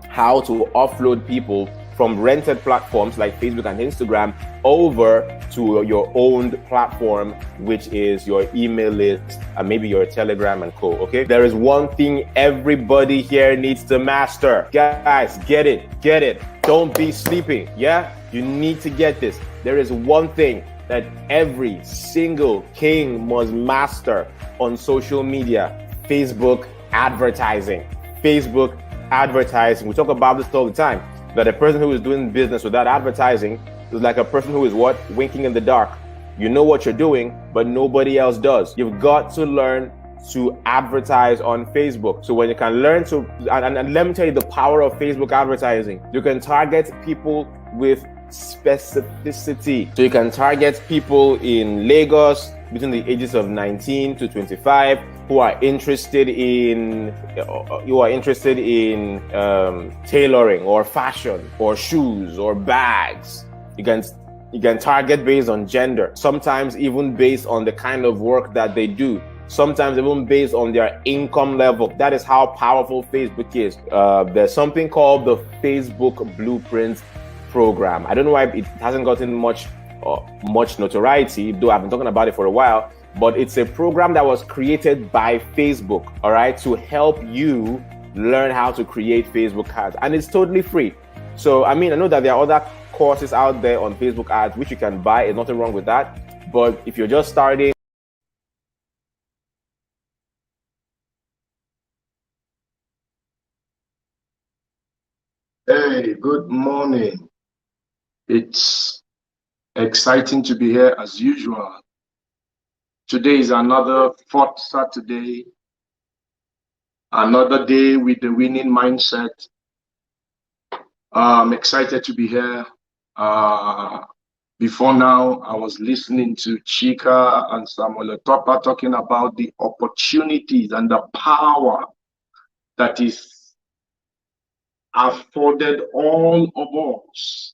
how to offload people from rented platforms like Facebook and Instagram over to your owned platform, which is your email list and maybe your Telegram and co. Okay, there is one thing everybody here needs to master. Guys, get it. Don't be sleeping. Yeah, you need to get this. There is one thing that every single king must master on social media: Facebook advertising. Facebook advertising. We talk about this all the time, that a person who is doing business without advertising is like a person who is what? Winking in the dark. You know what you're doing, but nobody else does. You've got to learn to advertise on Facebook. So when you can learn to, and let me tell you the power of Facebook advertising. You can target people with specificity. So you can target people in Lagos between the ages of 19 to 25 who are interested in tailoring or fashion or shoes or bags. You can target based on gender, sometimes even based on the kind of work that they do, sometimes even based on their income level. That is how powerful Facebook is. There's something called the Facebook Blueprint program. I don't know why it hasn't gotten much notoriety, though I've been talking about it for a while, but it's a program that was created by Facebook, all right, to help you learn how to create Facebook ads, and it's totally free. So, I mean, I know that there are other courses out there on Facebook ads which you can buy. There's nothing wrong with that, but if you're just starting, Hey, good morning. It's exciting to be here as usual. Today is another fourth Saturday, another day with the winning mindset. I'm excited to be here. Before now, I was listening to Chika and Samuel Topa talking about the opportunities and the power that is afforded all of us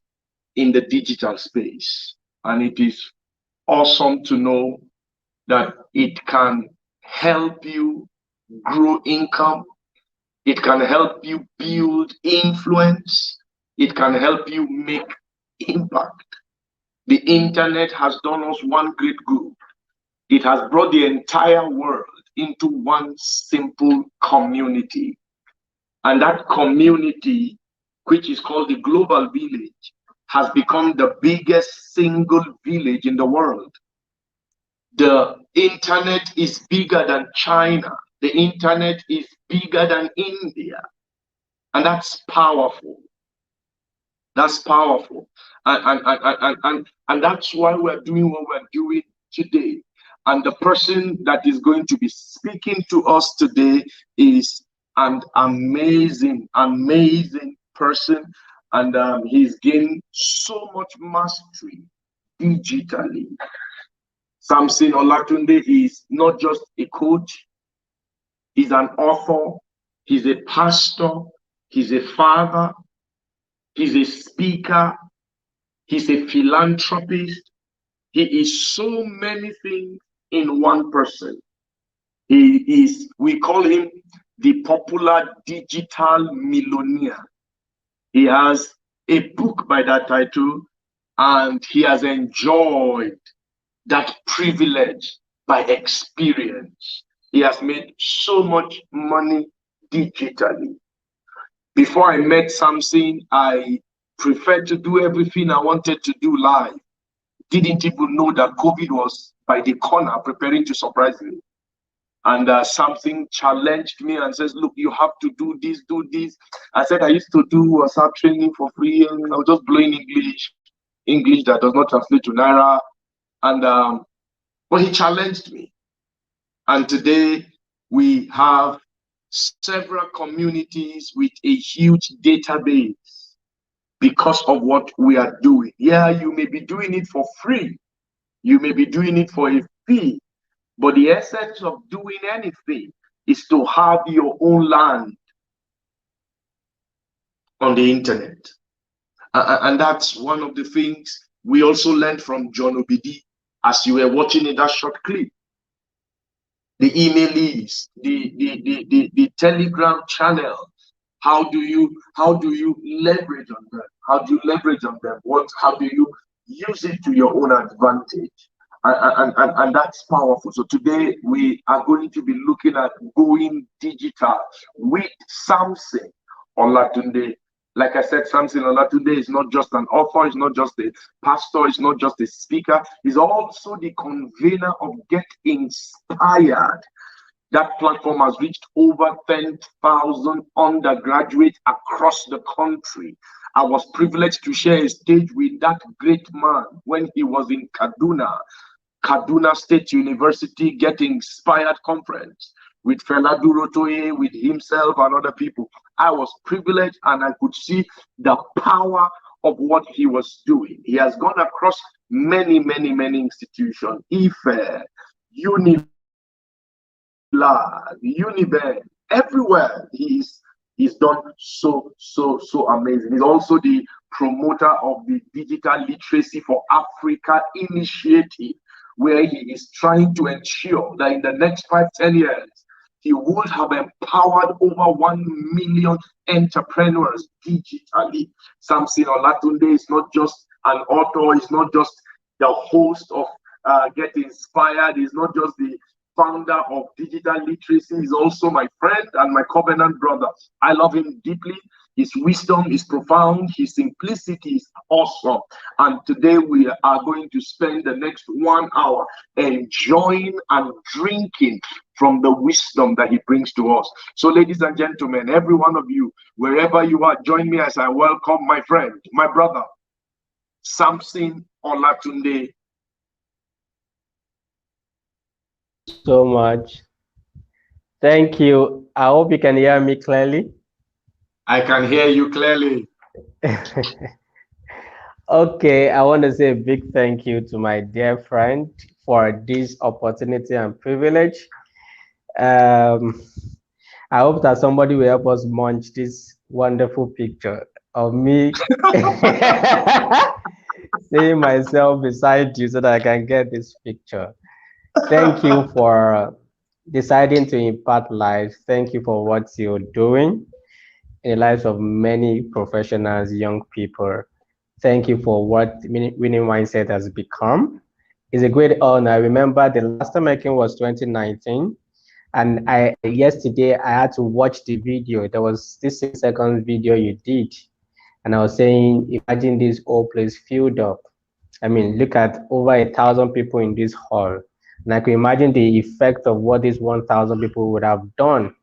in the digital space. And it is awesome to know that it can help you grow income. It can help you build influence. It can help you make impact. The internet has done us one great good. It has brought the entire world into one simple community. And that community, which is called the global village, has become the biggest single village in the world. The internet is bigger than China. The internet is bigger than India. And that's powerful. That's powerful. And that's why we're doing what we're doing today. And the person that is going to be speaking to us today is an amazing, amazing person. And he's gained so much mastery digitally. Samson Olatunde is not just a coach, he's an author, he's a pastor, he's a father, he's a speaker, he's a philanthropist. He is so many things in one person. He is, we call him the popular digital millionaire. He has a book by that title, and he has enjoyed that privilege by experience. He has made so much money digitally. Before I met Samson, I preferred to do everything I wanted to do live. Didn't even know that COVID was by the corner preparing to surprise me. And something challenged me and says, look, you have to do this, do this. I said I used to do WhatsApp training for free, and I was just blowing English that does not translate to Naira. And but he challenged me. And today we have several communities with a huge database because of what we are doing. Yeah, you may be doing it for free. You may be doing it for a fee. But the essence of doing anything is to have your own land on the internet. And that's one of the things we also learned from John Obidi as you were watching in that short clip. The email list, the Telegram channel. How do you leverage on them? How do you leverage on them? How do you use it to your own advantage? And that's powerful. So today we are going to be looking at going digital with Samson Olatunde. Like I said, Samson Olatunde is not just an author, he's not just a pastor, he's not just a speaker, he's also the convener of Get Inspired. That platform has reached over 10,000 undergraduates across the country. I was privileged to share a stage with that great man when he was in Kaduna State University Get Inspired Conference with Fela Durotoye, with himself and other people. I was privileged and I could see the power of what he was doing. He has gone across many institutions, IFE, Uniben, everywhere. He's done so amazing. He's also the promoter of the Digital Literacy for Africa initiative, where he is trying to ensure that in the next 5-10 years, he would have empowered over 1 million entrepreneurs digitally. Samson Olatunde is not just an author, he's not just the host of Get Inspired, he's not just the founder of Digital Literacy, he's also my friend and my covenant brother. I love him deeply. His wisdom is profound. His simplicity is awesome. And today we are going to spend the next 1 hour enjoying and drinking from the wisdom that he brings to us. So ladies and gentlemen, every one of you, wherever you are, join me as I welcome my friend, my brother, Samson Olatunde. So much. Thank you. I hope you can hear me clearly. I can hear you clearly. Okay, I want to say a big thank you to my dear friend for this opportunity and privilege. I hope that somebody will help us munch this wonderful picture of me seeing myself beside you so that I can get this picture. Thank you for deciding to impact lives. Thank you for what you're doing in the lives of many professionals, young people. Thank you for what winning mindset has become. It's a great honor. I remember the last time I came was 2019, and I yesterday I had to watch the video. There was this 6 seconds video you did, and I was saying, imagine this whole place filled up. I mean, look at over 1,000 people in this hall, and I can imagine the effect of what these 1,000 people would have done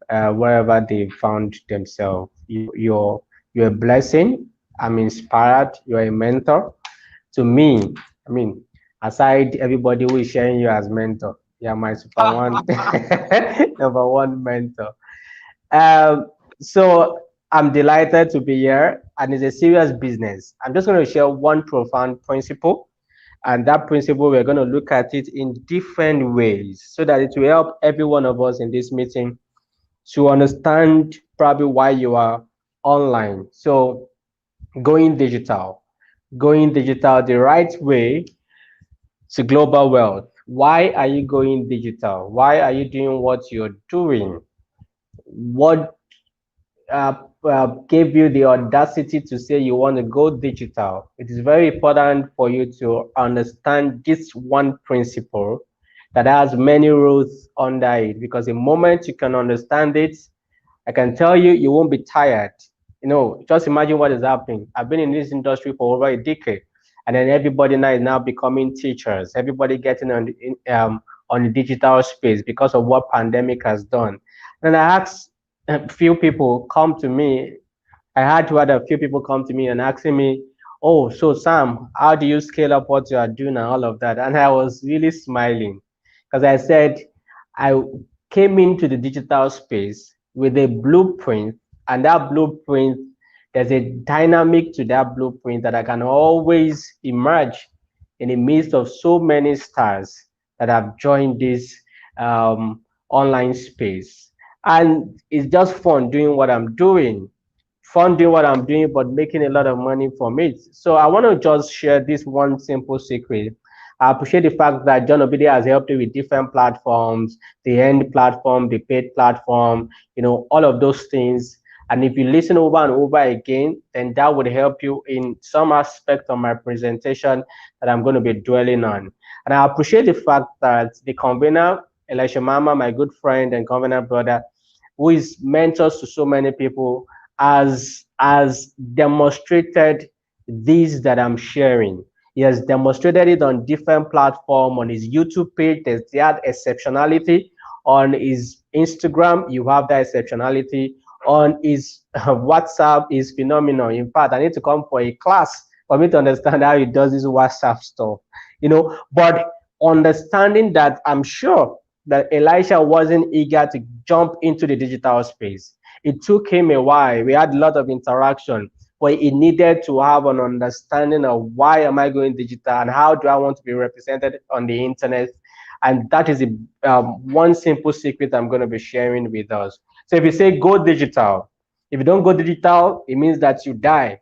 wherever they found themselves. You're a blessing. I'm inspired. You're a mentor to me. I mean, aside everybody who is sharing you as mentor, you're my super one, number one mentor. Um, so I'm delighted to be here, and it's a serious business. I'm just going to share one profound principle, and that principle we're going to look at it in different ways so that it will help every one of us in this meeting to understand probably why you are online. So going digital, the right way to global wealth. Why are you going digital? Why are you doing what you're doing? What gave you the audacity to say you want to go digital? It is very important for you to understand this one principle that has many rules under it, because the moment you can understand it, I can tell you, you won't be tired. You know, just imagine what is happening. I've been in this industry for over a decade, and then everybody now is now becoming teachers. Everybody getting on the digital space because of what pandemic has done. And I asked a few people come to me. I had to have a few people come to me and asking me, "Oh, so Sam, how do you scale up what you are doing and all of that?" And I was really smiling because I said, I came into the digital space with a blueprint, and that blueprint, there's a dynamic to that blueprint that I can always emerge in the midst of so many stars that have joined this online space. And it's just fun doing what I'm doing. Fun doing what I'm doing, but making a lot of money from it. So I want to just share this one simple secret. I appreciate the fact that John Obide has helped you with different platforms, the end platform, the paid platform, you know, all of those things. And if you listen over and over again, then that would help you in some aspect of my presentation that I'm going to be dwelling on. And I appreciate the fact that the convener, Elisha Mama, my good friend and convener brother, who is mentors to so many people, has demonstrated this that I'm sharing. He has demonstrated it on different platforms. On his YouTube page, there's that exceptionality. On his Instagram, you have that exceptionality. On his WhatsApp is phenomenal. In fact, I need to come for a class for me to understand how he does this WhatsApp stuff. You know, but understanding that, I'm sure that Elisha wasn't eager to jump into the digital space. It took him a while. We had a lot of interaction, but he needed to have an understanding of why am I going digital and how do I want to be represented on the internet. And that is one simple secret I'm going to be sharing with us. So if you say go digital, if you don't go digital, it means that you die.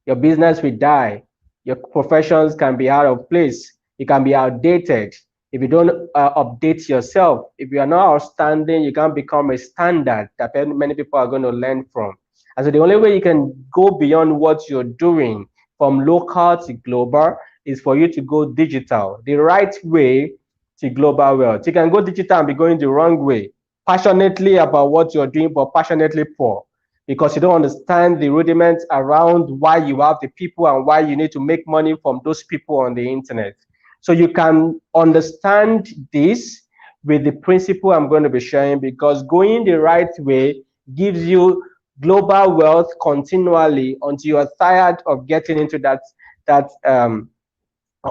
Your business will die. Your professions can be out of place. It can be outdated. If you don't update yourself, if you are not outstanding, you can't become a standard that many people are going to learn from. And so the only way you can go beyond what you're doing from local to global is for you to go digital, the right way to global wealth. You can go digital and be going the wrong way, passionately about what you're doing, but passionately poor, because you don't understand the rudiments around why you have the people and why you need to make money from those people on the internet. So you can understand this with the principle I'm going to be sharing, because going the right way gives you global wealth continually until you're tired of getting into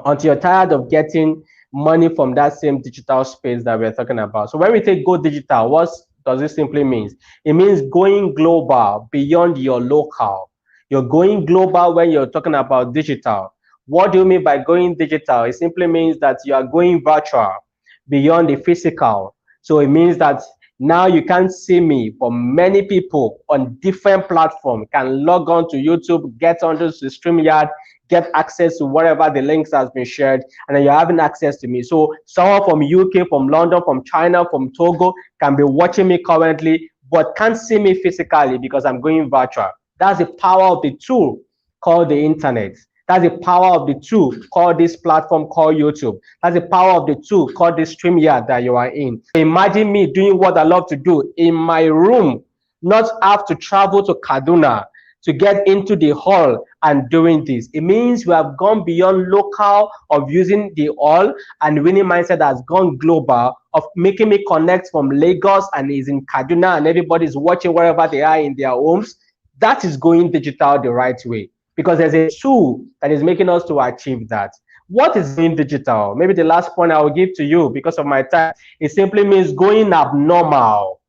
until you're tired of getting money from that same digital space that we're talking about. So when we say go digital, what does it simply mean? It means going global beyond your local. You're going global when you're talking about digital. What do you mean by going digital? It simply means that you are going virtual beyond the physical. So it means that Now you can't see me, but many people on different platforms can log on to YouTube, get onto the StreamYard, get access to whatever the links has been shared, and then you're having access to me. So someone from UK, from London, from China, from Togo can be watching me currently, but can't see me physically because I'm going virtual. That's the power of the tool called the internet. That's the power of the tool called this platform called YouTube. That's the power of the tool called the StreamYard that you are in. Imagine me doing what I love to do in my room, not have to travel to Kaduna to get into the hall and doing this. It means we have gone beyond local of using the hall, and winning mindset has gone global of making me connect from Lagos and is in Kaduna and everybody's watching wherever they are in their homes. That is going digital the right way, because there's a tool that is making us to achieve that. What is going digital? Maybe the last point I will give to you because of my time, it simply means going abnormal.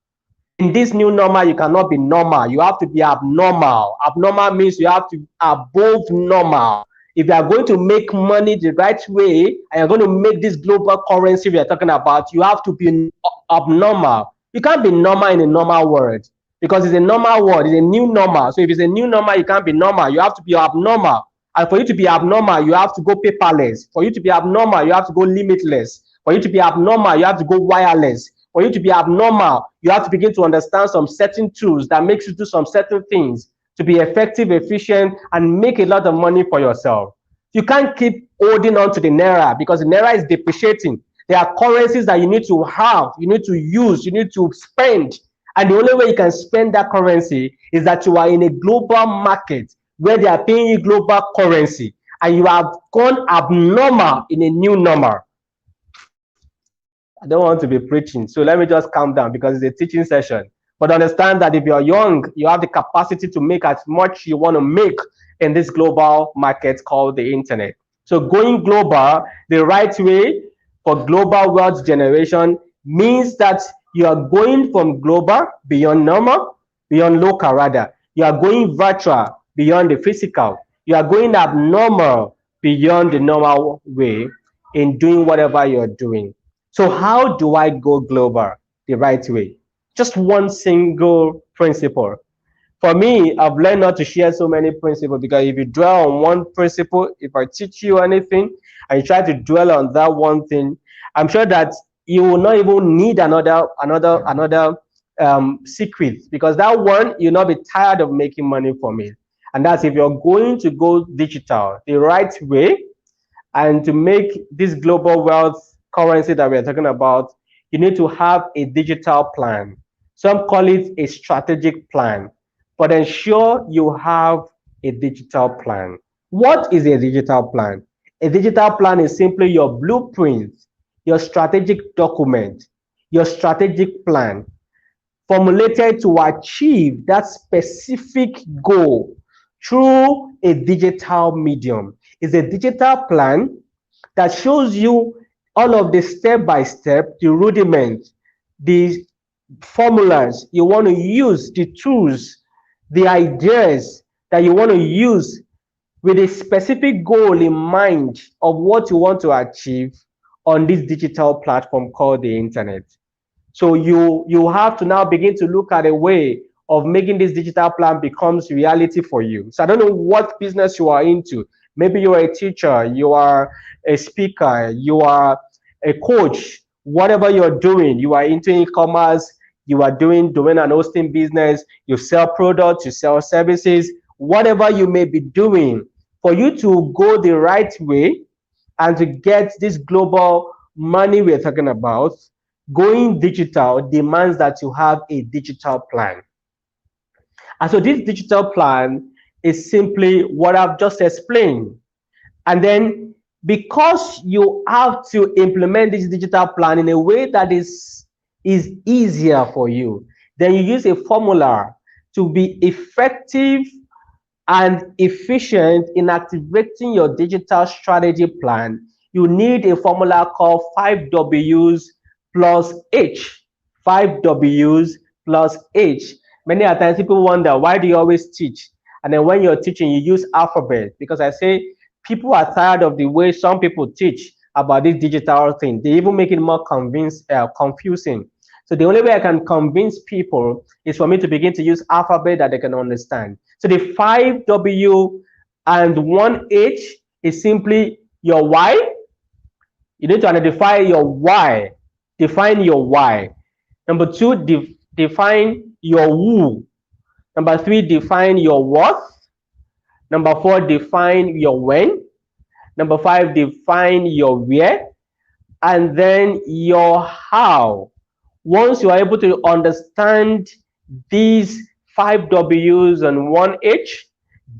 In this new normal, you cannot be normal. You have to be abnormal. Abnormal means you have to be above normal. If you are going to make money the right way and you're going to make this global currency we are talking about, you have to be abnormal. You can't be normal in a normal world, because it's a normal world, it's a new normal. So if it's a new normal, you can't be normal. You have to be abnormal. And for you to be abnormal, you have to go paperless. For you to be abnormal, you have to go limitless. For you to be abnormal, you have to go wireless. For you to be abnormal, you have to begin to understand some certain tools that makes you do some certain things to be effective, efficient, and make a lot of money for yourself. You can't keep holding on to the Naira because the Naira is depreciating. There are currencies that you need to have, you need to use, you need to spend. And the only way you can spend that currency is that you are in a global market where they are paying you global currency, and you have gone abnormal in a new normal. I don't want to be preaching, so let me just calm down because it's a teaching session. But understand that if you're young, you have the capacity to make as much you want to make in this global market called the internet. So going global the right way for global wealth generation means that you are going from global beyond normal, beyond local rather. You are going virtual beyond the physical. You are going abnormal beyond the normal way in doing whatever you're doing. So how do I go global the right way? Just one single principle. For me, I've learned not to share so many principles, because if you dwell on one principle, if I teach you anything and you try to dwell on that one thing, I'm sure that you will not even need another secret, because that one you'll not be tired of making money from it. And that's if you're going to go digital the right way and to make this global wealth currency that we're talking about, you need to have a digital plan. Some call it a strategic plan, but ensure you have a digital plan. What is a digital plan? A digital plan is simply your blueprint, your strategic document, your strategic plan formulated to achieve that specific goal through a digital medium. It's a digital plan that shows you all of the step-by-step, the rudiment, the formulas you want to use, the tools, the ideas that you want to use with a specific goal in mind of what you want to achieve on this digital platform called the internet. So you have to now begin to look at a way of making this digital plan becomes reality for you. So I don't know what business you are into. Maybe you are a teacher, you are a speaker, you are a coach, whatever you're doing, you are into e-commerce, you are doing domain and hosting business, you sell products, you sell services, whatever you may be doing, for you to go the right way and to get this global money we're talking about, going digital demands that you have a digital plan. And so this digital plan is simply what I've just explained. And then because you have to implement this digital plan in a way that is easier for you, then you use a formula to be effective and efficient in activating your digital strategy plan. You need a formula called 5 W's plus H. 5 W's plus H. Many times people wonder, why do you always teach? And then when you're teaching, you use alphabet, because I say people are tired of the way some people teach about this digital thing. They even make it more confusing. So the only way I can convince people is for me to begin to use alphabet that they can understand. So the 5W and 1H is simply your why. You need to identify your why. Define your why. Number two, define your who. Number three, define your what. Number four, define your when. Number five, define your where. And then your how. Once you are able to understand these 5 W's and 1H,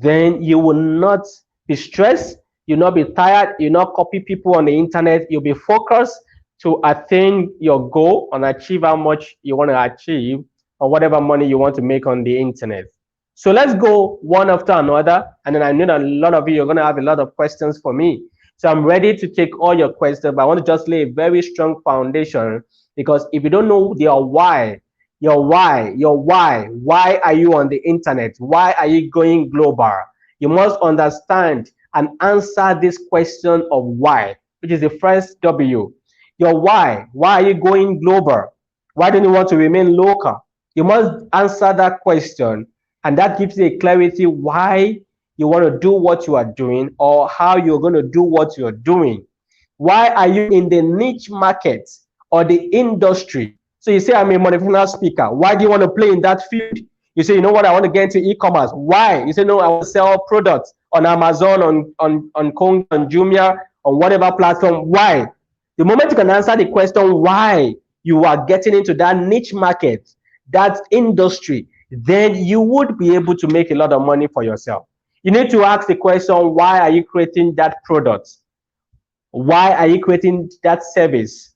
then you will not be stressed, you'll not be tired, you'll not copy people on the internet, you'll be focused to attain your goal and achieve how much you want to achieve or whatever money you want to make on the internet. So let's go one after another, and then I know that a lot of you are going to have a lot of questions for me. So I'm ready to take all your questions, but I want to just lay a very strong foundation, because if you don't know your why are you on the internet? Why are you going global? You must understand and answer this question of why, which is the first W. Your why are you going global? Why don't you want to remain local? You must answer that question, and that gives you a clarity why you want to do what you are doing or how you're going to do what you're doing. Why are you in the niche market or the industry? So you say, I'm a motivational speaker. Why do you want to play in that field? You say, you know what, I want to get into e-commerce. Why? You say, no, I want to sell products on Amazon, on Konga, on Jumia, on whatever platform. Why? The moment you can answer the question why you are getting into that niche market, that industry, then you would be able to make a lot of money for yourself. You need to ask the question, why are you creating that product? Why are you creating that service?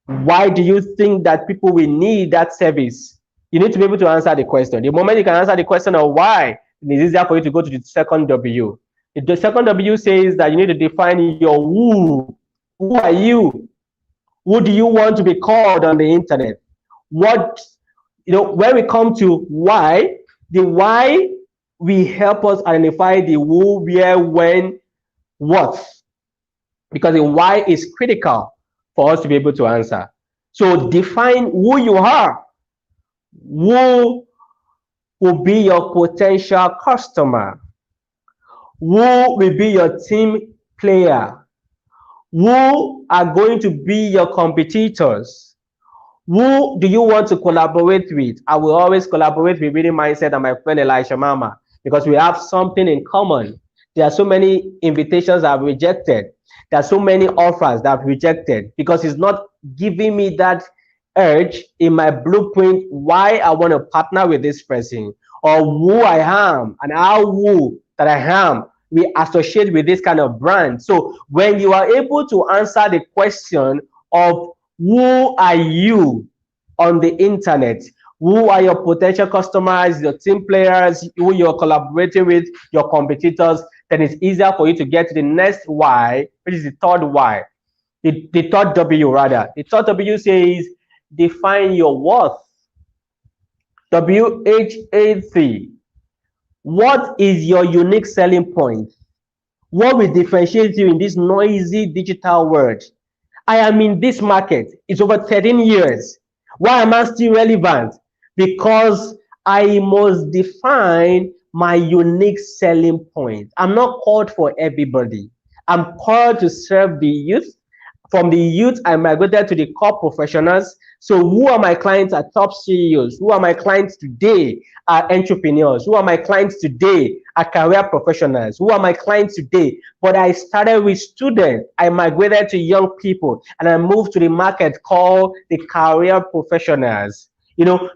Why do you think that people will need that service? You need to be able to answer the question. The moment you can answer the question of why, it is easier for you to go to the second W. The second W says that you need to define your who. Who are you? Who do you want to be called on the internet? What, when we come to why, the why will help us identify the who, where, when, what. Because the why is critical for us to be able to answer. So define who you are. Who will be your potential customer? Who will be your team player? Who are going to be your competitors? Who do you want to collaborate with? I will always collaborate with Winning Mindset and my friend Elisha Mama, because we have something in common. There are so many invitations I've rejected. There are so many offers that I've rejected because it's not giving me that urge in my blueprint why I want to partner with this person, or who I am and how who that I am we associate with this kind of brand. So when you are able to answer the question of who are you on the internet, who are your potential customers, your team players, who you're collaborating with, your competitors, then it's easier for you to get to the next why, which is the third why. The third W rather. The third W says define your worth. WHAC. What is your unique selling point? What will differentiate you in this noisy digital world? I am in this market. It's over 13 years. Why am I still relevant? Because I must define my unique selling point. I'm not called for everybody. I'm called to serve the youth. From the youth, I migrated to the core professionals. So who are my clients are top CEOs? Who are my clients today are entrepreneurs? Who are my clients today are career professionals? Who are my clients today? But I started with students. I migrated to young people, and I moved to the market called the career professionals.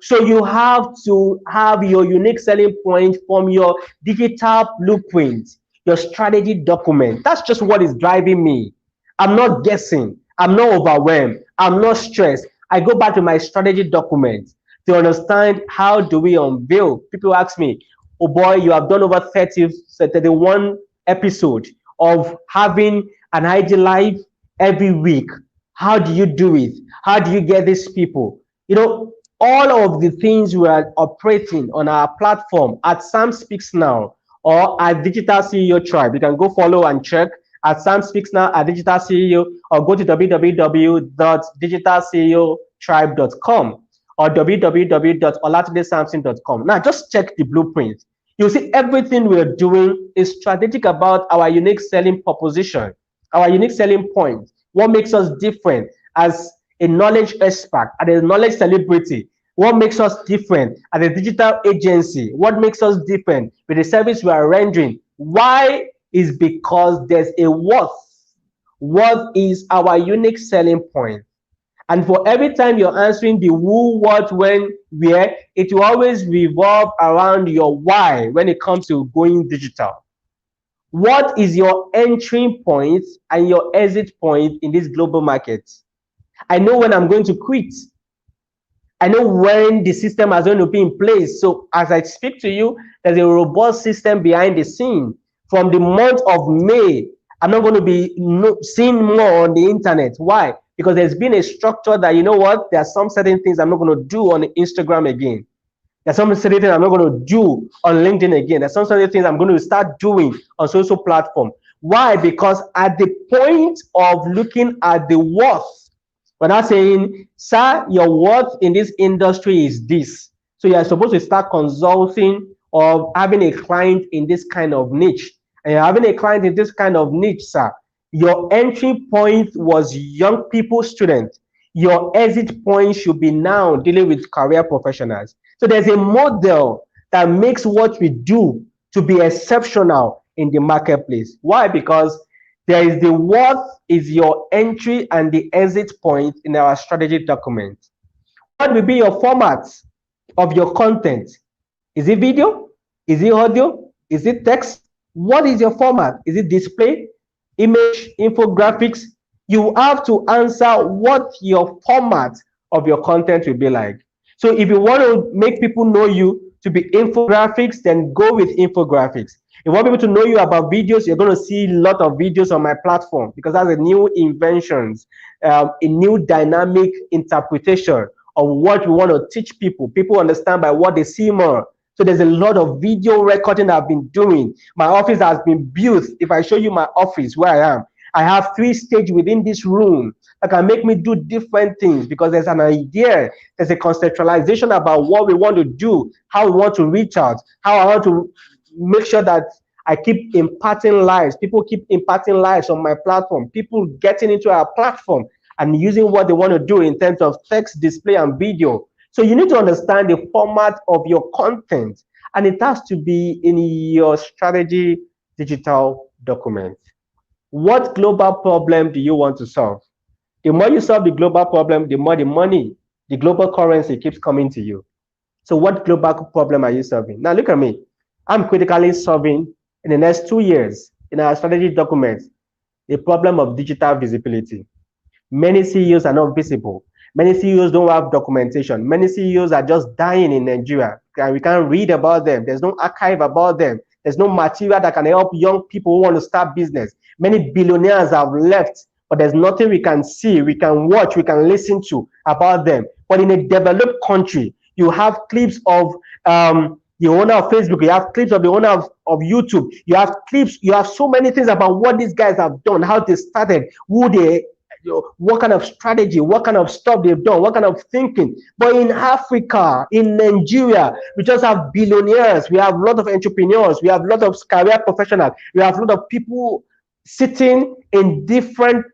So you have to have your unique selling point from your digital blueprint, your strategy document. That's just what is driving me. I'm not guessing. I'm not overwhelmed. I'm not stressed. I go back to my strategy document to understand how do we unveil. People ask me, oh boy, you have done over 31 episode of having an IG live every week. How do you do it? How do you get these people? All of the things we are operating on our platform at Sam Speaks Now or at Digital CEO Tribe. You can go follow and check at Sam Speaks Now at Digital CEO, or go to www.digitalceo tribe.com or www.olatudesamson.com. Now, just check the blueprint. You'll see everything we're doing is strategic about our unique selling proposition, our unique selling point, what makes us different as a knowledge expert, as a knowledge celebrity, what makes us different as a digital agency, what makes us different with the service we are rendering. Why? Is because there's a worth. What is our unique selling point? And for every time you're answering the who, what, when, where, it will always revolve around your why when it comes to going digital. What is your entry point and your exit point in this global market? I know when I'm going to quit. I know when the system is going to be in place. So as I speak to you, there's a robust system behind the scene. From the month of May, I'm not going to be seeing more on the internet. Why? Because there's been a structure that, you know what, there are some certain things I'm not going to do on Instagram again. There's some certain things I'm not going to do on LinkedIn again. There's some certain things I'm going to start doing on social platform. Why? Because at the point of looking at the worth, we're not saying, sir, your worth in this industry is this. So you're supposed to start consulting or having a client in this kind of niche. And you're having a client in this kind of niche, sir. Your entry point was young people, students. Your exit point should be now dealing with career professionals. So there's a model that makes what we do to be exceptional in the marketplace. Why? Because there is the what is your entry and the exit point in our strategy document. What will be your format of your content? Is it video? Is it audio? Is it text? What is your format? Is it display, image, infographics? You have to answer what your format of your content will be like. So if you want to make people know you to be infographics, then go with infographics. If you want people to know you about videos, you're going to see a lot of videos on my platform because that's a new inventions, a new dynamic interpretation of what we want to teach people. People understand by what they see more. So there's a lot of video recording I've been doing. My office has been built. If I show you my office where I am, I have 3 stages within this room that can make me do different things because there's an idea, there's a conceptualization about what we want to do, how we want to reach out, how I want to make sure that I keep imparting lives. People keep imparting lives on my platform. People getting into our platform and using what they want to do in terms of text, display, and video. So you need to understand the format of your content, and it has to be in your strategy digital document. What global problem do you want to solve? The more you solve the global problem, the more the money, the global currency keeps coming to you. So what global problem are you solving? Now look at me. I'm critically solving in the next 2 years in our strategy document the problem of digital visibility. Many CEOs are not visible. Many CEOs don't have documentation. Many CEOs are just dying in Nigeria, and we can't read about them. There's no archive about them. There's no material that can help young people who want to start business. Many billionaires have left, but there's nothing we can see, we can watch, we can listen to about them. But in a developed country, you have clips of the owner of Facebook, you have clips of the owner of YouTube, you have clips, you have so many things about what these guys have done, how they started, who they, what kind of strategy, what kind of stuff they've done, what kind of thinking. But in Africa, in Nigeria, we just have billionaires, we have a lot of entrepreneurs, we have a lot of career professionals, we have a lot of people sitting in different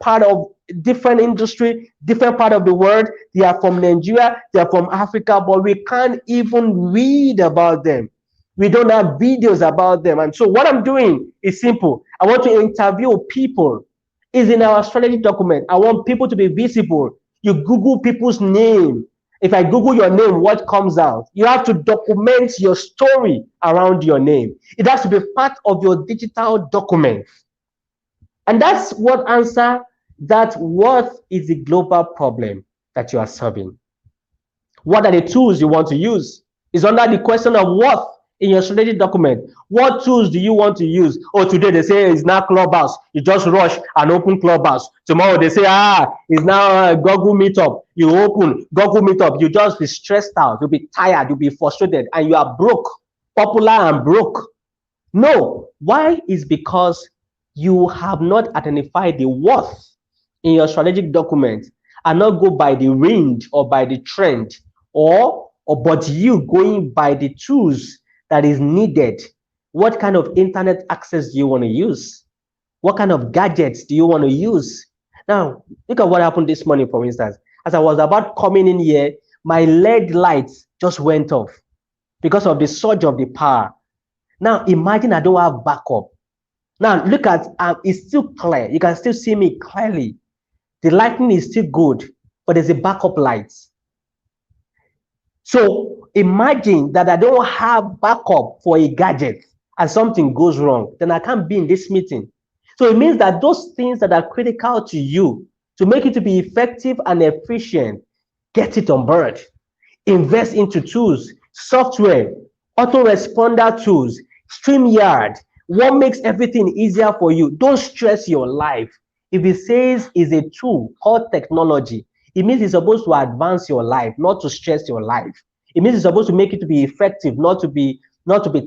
industry, different part of the world. They are from Nigeria, they are from Africa, but we can't even read about them. We don't have videos about them. And so what I'm doing is simple. I want to interview people. It's in our strategy document. I want people to be visible. You Google people's name. If I Google your name, what comes out? You have to document your story around your name. It has to be part of your digital document. And that's what answer that what is the global problem that you are solving. What are the tools you want to use? It's under the question of what in your strategy document. What tools do you want to use? Oh, today they say it's now Clubhouse. You just rush and open Clubhouse. Tomorrow they say, it's now Google Meetup. You open Google Meetup. You just be stressed out. You'll be tired. You'll be frustrated. And you are broke. Popular and broke. No. Why? Is because you have not identified the worth in your strategic document. and not go by the wind or by the trend, or but you going by the tools that is needed. What kind of internet access do you want to use? What kind of gadgets do you want to use? Now, look at what happened this morning, for instance. As I was about coming in here, my LED lights just went off because of the surge of the power. Now, imagine I don't have backup. Now, look at, it's still clear. You can still see me clearly. The lighting is still good, but there's a backup light. So imagine that I don't have backup for a gadget and something goes wrong, then I can't be in this meeting. So it means that those things that are critical to you to make it to be effective and efficient, get it on board. Invest into tools, software, autoresponder tools, StreamYard, what makes everything easier for you. Don't stress your life. If it says it's a tool called technology, it means it's supposed to advance your life, not to stress your life. It means it's supposed to make it to be effective, not to be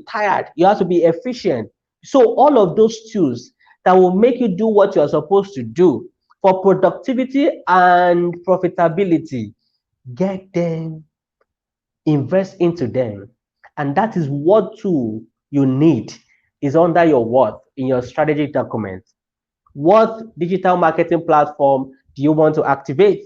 tired. You have to be efficient. So all of those tools that will make you do what you're supposed to do for productivity and profitability, get them, invest into them. And that is what tool you need is under your what in your strategy document. What digital marketing platform do you want to activate?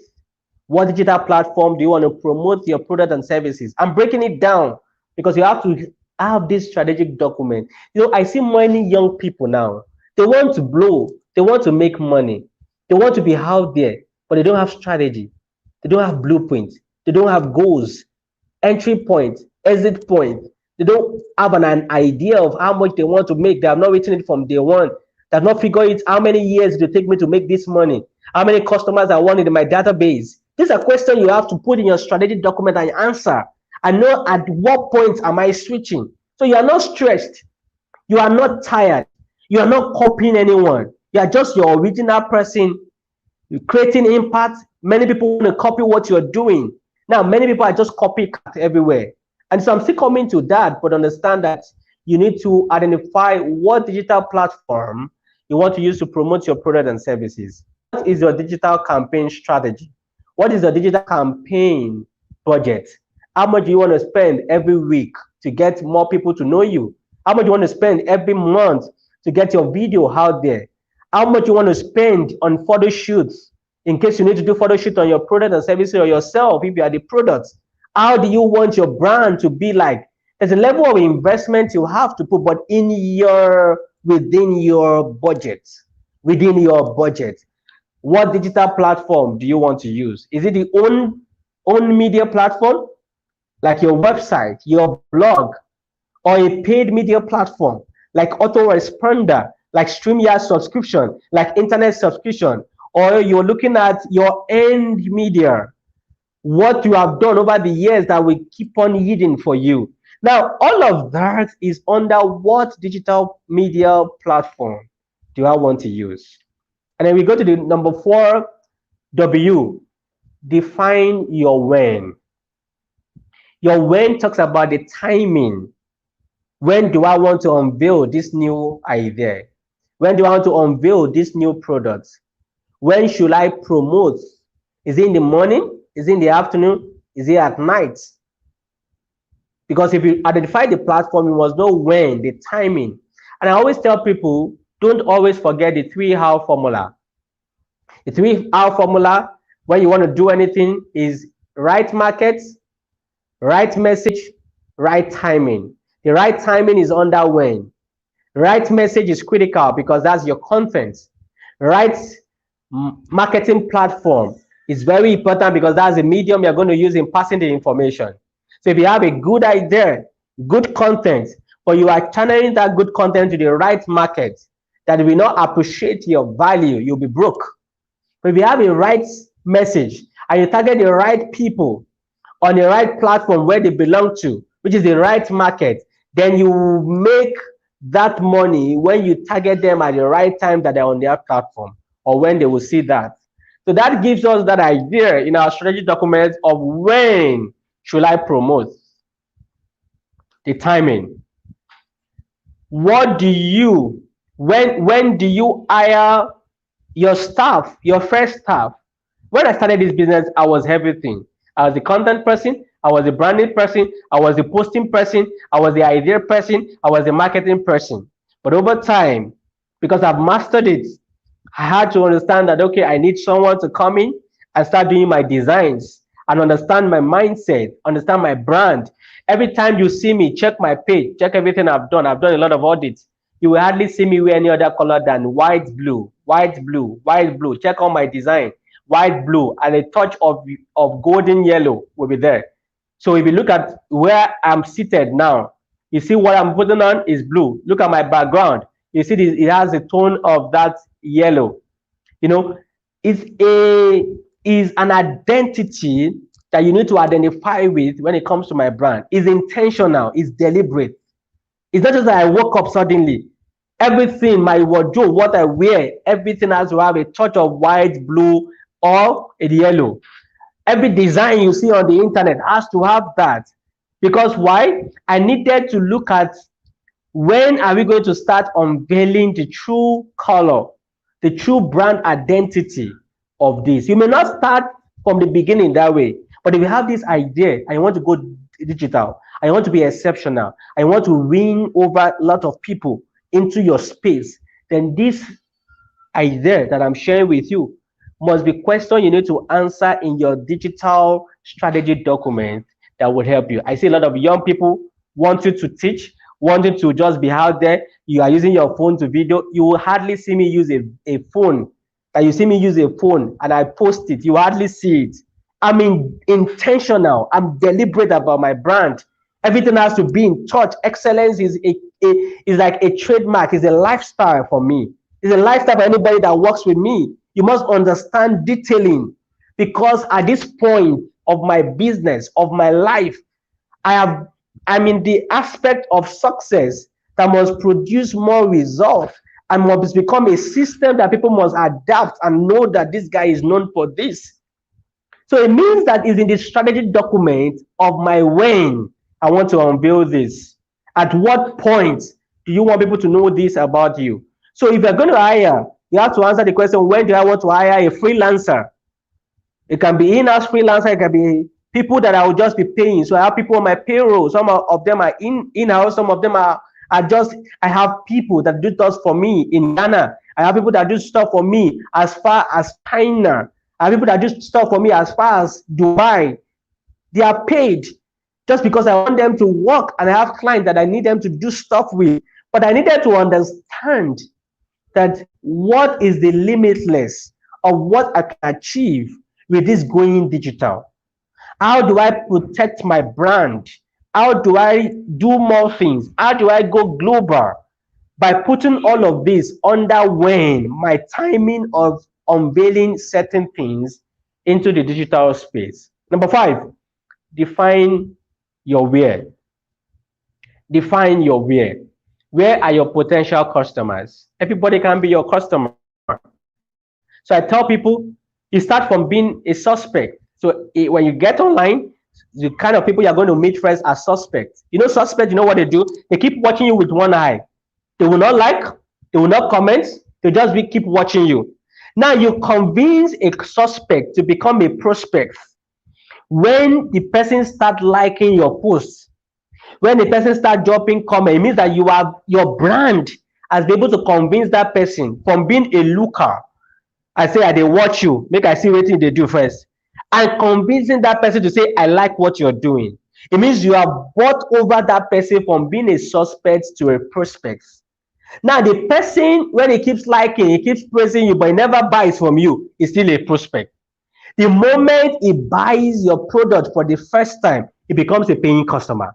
What digital platform do you want to promote your product and services? I'm breaking it down because you have to have this strategic document. I see many young people now. They want to blow. They want to make money. They want to be out there, but they don't have strategy. They don't have blueprint. They don't have goals, entry point, exit point. They don't have an idea of how much they want to make. They have not written it from day one. They have not figured it how many years it will take me to make this money. How many customers I want in my database. These are questions you have to put in your strategic document and answer. And know at what point am I switching. So you are not stressed. You are not tired. You are not copying anyone. You are just your original person. You're creating impact. Many people want to copy what you're doing. Now, many people are just copycat everywhere. And so I'm still coming to that, but understand that you need to identify what digital platform you want to use to promote your product and services. What is your digital campaign strategy? What is your digital campaign budget? How much do you want to spend every week to get more people to know you? How much do you want to spend every month to get your video out there? How much you want to spend on photo shoots in case you need to do photo shoot on your product and services or yourself if you are the product? How do you want your brand to be like? There's a level of investment you have to put, but within your budget. Within your budget. What digital platform do you want to use? Is it the own media platform, like your website, your blog, or a paid media platform, like autoresponder, like StreamYard subscription, like internet subscription, or you're looking at your end media, what you have done over the years that will keep on yielding for you. Now, all of that is under what digital media platform do I want to use? And then we go to the number 4, W, define your when. Your when talks about the timing. When do I want to unveil this new idea? When do I want to unveil this new product? When should I promote? Is it in the morning? Is it in the afternoon? Is it at night? Because if you identify the platform, you must know when, the timing. And I always tell people, don't always forget the 3-hour formula. The 3-hour formula, when you want to do anything, is right market, right message, right timing. The right timing is under when. Right message is critical because that's your content. Right marketing platform is very important because that's the medium you're going to use in passing the information. So if you have a good idea, good content, but you are channeling that good content to the right market that will not appreciate your value, you'll be broke. But if you have a right message and you target the right people on the right platform where they belong to, which is the right market, then you make that money when you target them at the right time that they're on their platform or when they will see that. So that gives us that idea in our strategy document of when should I promote, the timing. What do you, when do you hire your staff, your fresh staff? When I started this business, I was everything. I was the content person, I was the branding person, I was the posting person, I was the idea person, I was the marketing person. But over time, because I've mastered it, I had to understand that, okay, I need someone to come in and start doing my designs and understand my mindset, understand my brand. Every time you see me, check my page, check everything I've done. I've done a lot of audits. You will hardly see me wear any other color than white, blue, white, blue, white, blue. Check on my design, white, blue, and a touch of golden yellow will be there. So if you look at where I'm seated now, you see what I'm putting on is blue. Look at my background. You see this, it has a tone of that yellow. You know, is an identity that you need to identify with when it comes to my brand. It's intentional, it's deliberate. It's not just that I woke up suddenly. Everything, my wardrobe, what I wear, everything has to have a touch of white, blue, or a yellow. Every design you see on the internet has to have that. Because why? I needed to look at when are we going to start unveiling the true color, the true brand identity of this. You may not start from the beginning that way, but if you have this idea and you want to go digital, I want to be exceptional, I want to win over a lot of people into your space, then this idea that I'm sharing with you must be question you need to answer in your digital strategy document that would help you. I see a lot of young people wanting to teach, wanting to just be out there. You are using your phone to video. You will hardly see me use a phone. And you see me use a phone and I post it. You hardly see it. I'm intentional. I'm deliberate about my brand. Everything has to be in touch. Excellence is like a trademark. It's a lifestyle for me. It's a lifestyle for anybody that works with me. You must understand detailing, because at this point of my business, of my life, I'm in the aspect of success that must produce more results and must become a system that people must adapt and know that this guy is known for this. So it means that it's in the strategy document of my when I want to unveil this. At what point do you want people to know this about you? So if you're going to hire, you have to answer the question, when do I want to hire a freelancer? It can be in-house freelancer, it can be people that I will just be paying. So I have people on my payroll. Some of them are in-house, some of them are just, I have people that do stuff for me in Ghana. I have people that do stuff for me as far as China. I have people that do stuff for me as far as Dubai. They are paid just because I want them to work, and I have clients that I need them to do stuff with. But I needed to understand that what is the limitless of what I can achieve with this going digital. How do I protect my brand? How do I do more things? How do I go global? By putting all of this under when my timing of unveiling certain things into the digital space. Number 5, define your where. Define your where. Where are your potential customers? Everybody can be your customer. So I tell people, you start from being a suspect. So when you get online, the kind of people you're going to meet first are suspects. You know, suspects, you know what they do? They keep watching you with one eye. They will not like, they will not comment, they'll just keep watching you. Now you convince a suspect to become a prospect when the person start liking your posts, when the person start dropping comment. It means that your brand has been able to convince that person from being a looker. I say, they watch you, make I see what they do first, and convincing that person to say, I like what you're doing. It means you have bought over that person from being a suspect to a prospect. Now the person, when he keeps liking, he keeps praising you, but he never buys from you, is still a prospect. The moment he buys your product for the first time, he becomes a paying customer.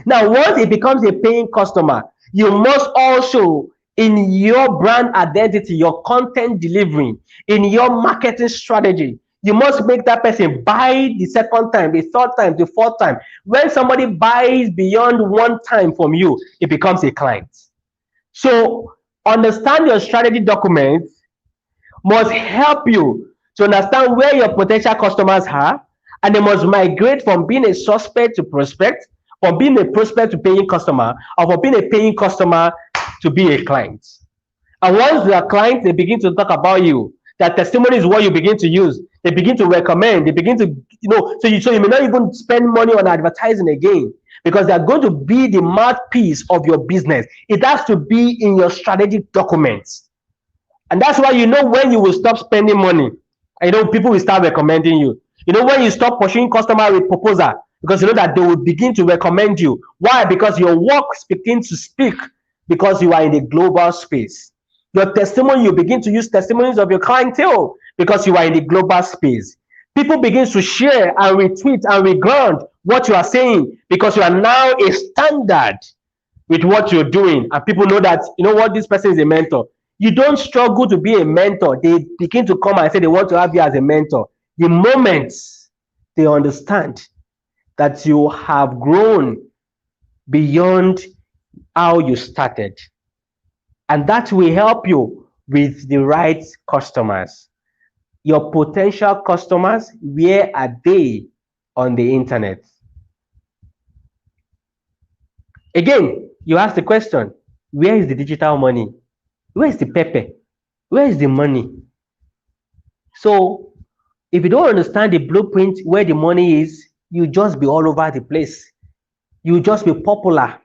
Now once he becomes a paying customer, you must also, in your brand identity, your content delivery, in your marketing strategy, you must make that person buy the second time, the third time, the fourth time. When somebody buys beyond one time from you, it becomes a client. So understand your strategy document must help you to understand where your potential customers are, and they must migrate from being a suspect to prospect, from being a prospect to paying customer, or from being a paying customer to be a client. And once they are clients, they begin to talk about you, That testimony is what you begin to use. They begin to recommend. They begin to, so you may not even spend money on advertising again, because they're going to be the mouthpiece of your business. It has to be in your strategic documents. And that's why when you will stop spending money, and people will start recommending you. When you stop pursuing customer with proposal, because that they will begin to recommend you. Why? Because your work begins to speak, because you are in the global space. Your testimony, you begin to use testimonies of your clientele, because you are in the global space. People begin to share and retweet and reground what you are saying, because you are now a standard with what you're doing, and people know that this person is a mentor. You don't struggle to be a mentor. They begin to come and say they want to have you as a mentor. The moment they understand that you have grown beyond how you started, and that will help you with the right customers. Your potential customers, where are they on the internet? Again, you ask the question, where is the digital money? Where is the pepe? Where is the money? So if you don't understand the blueprint where the money is, you just be all over the place. You just be popular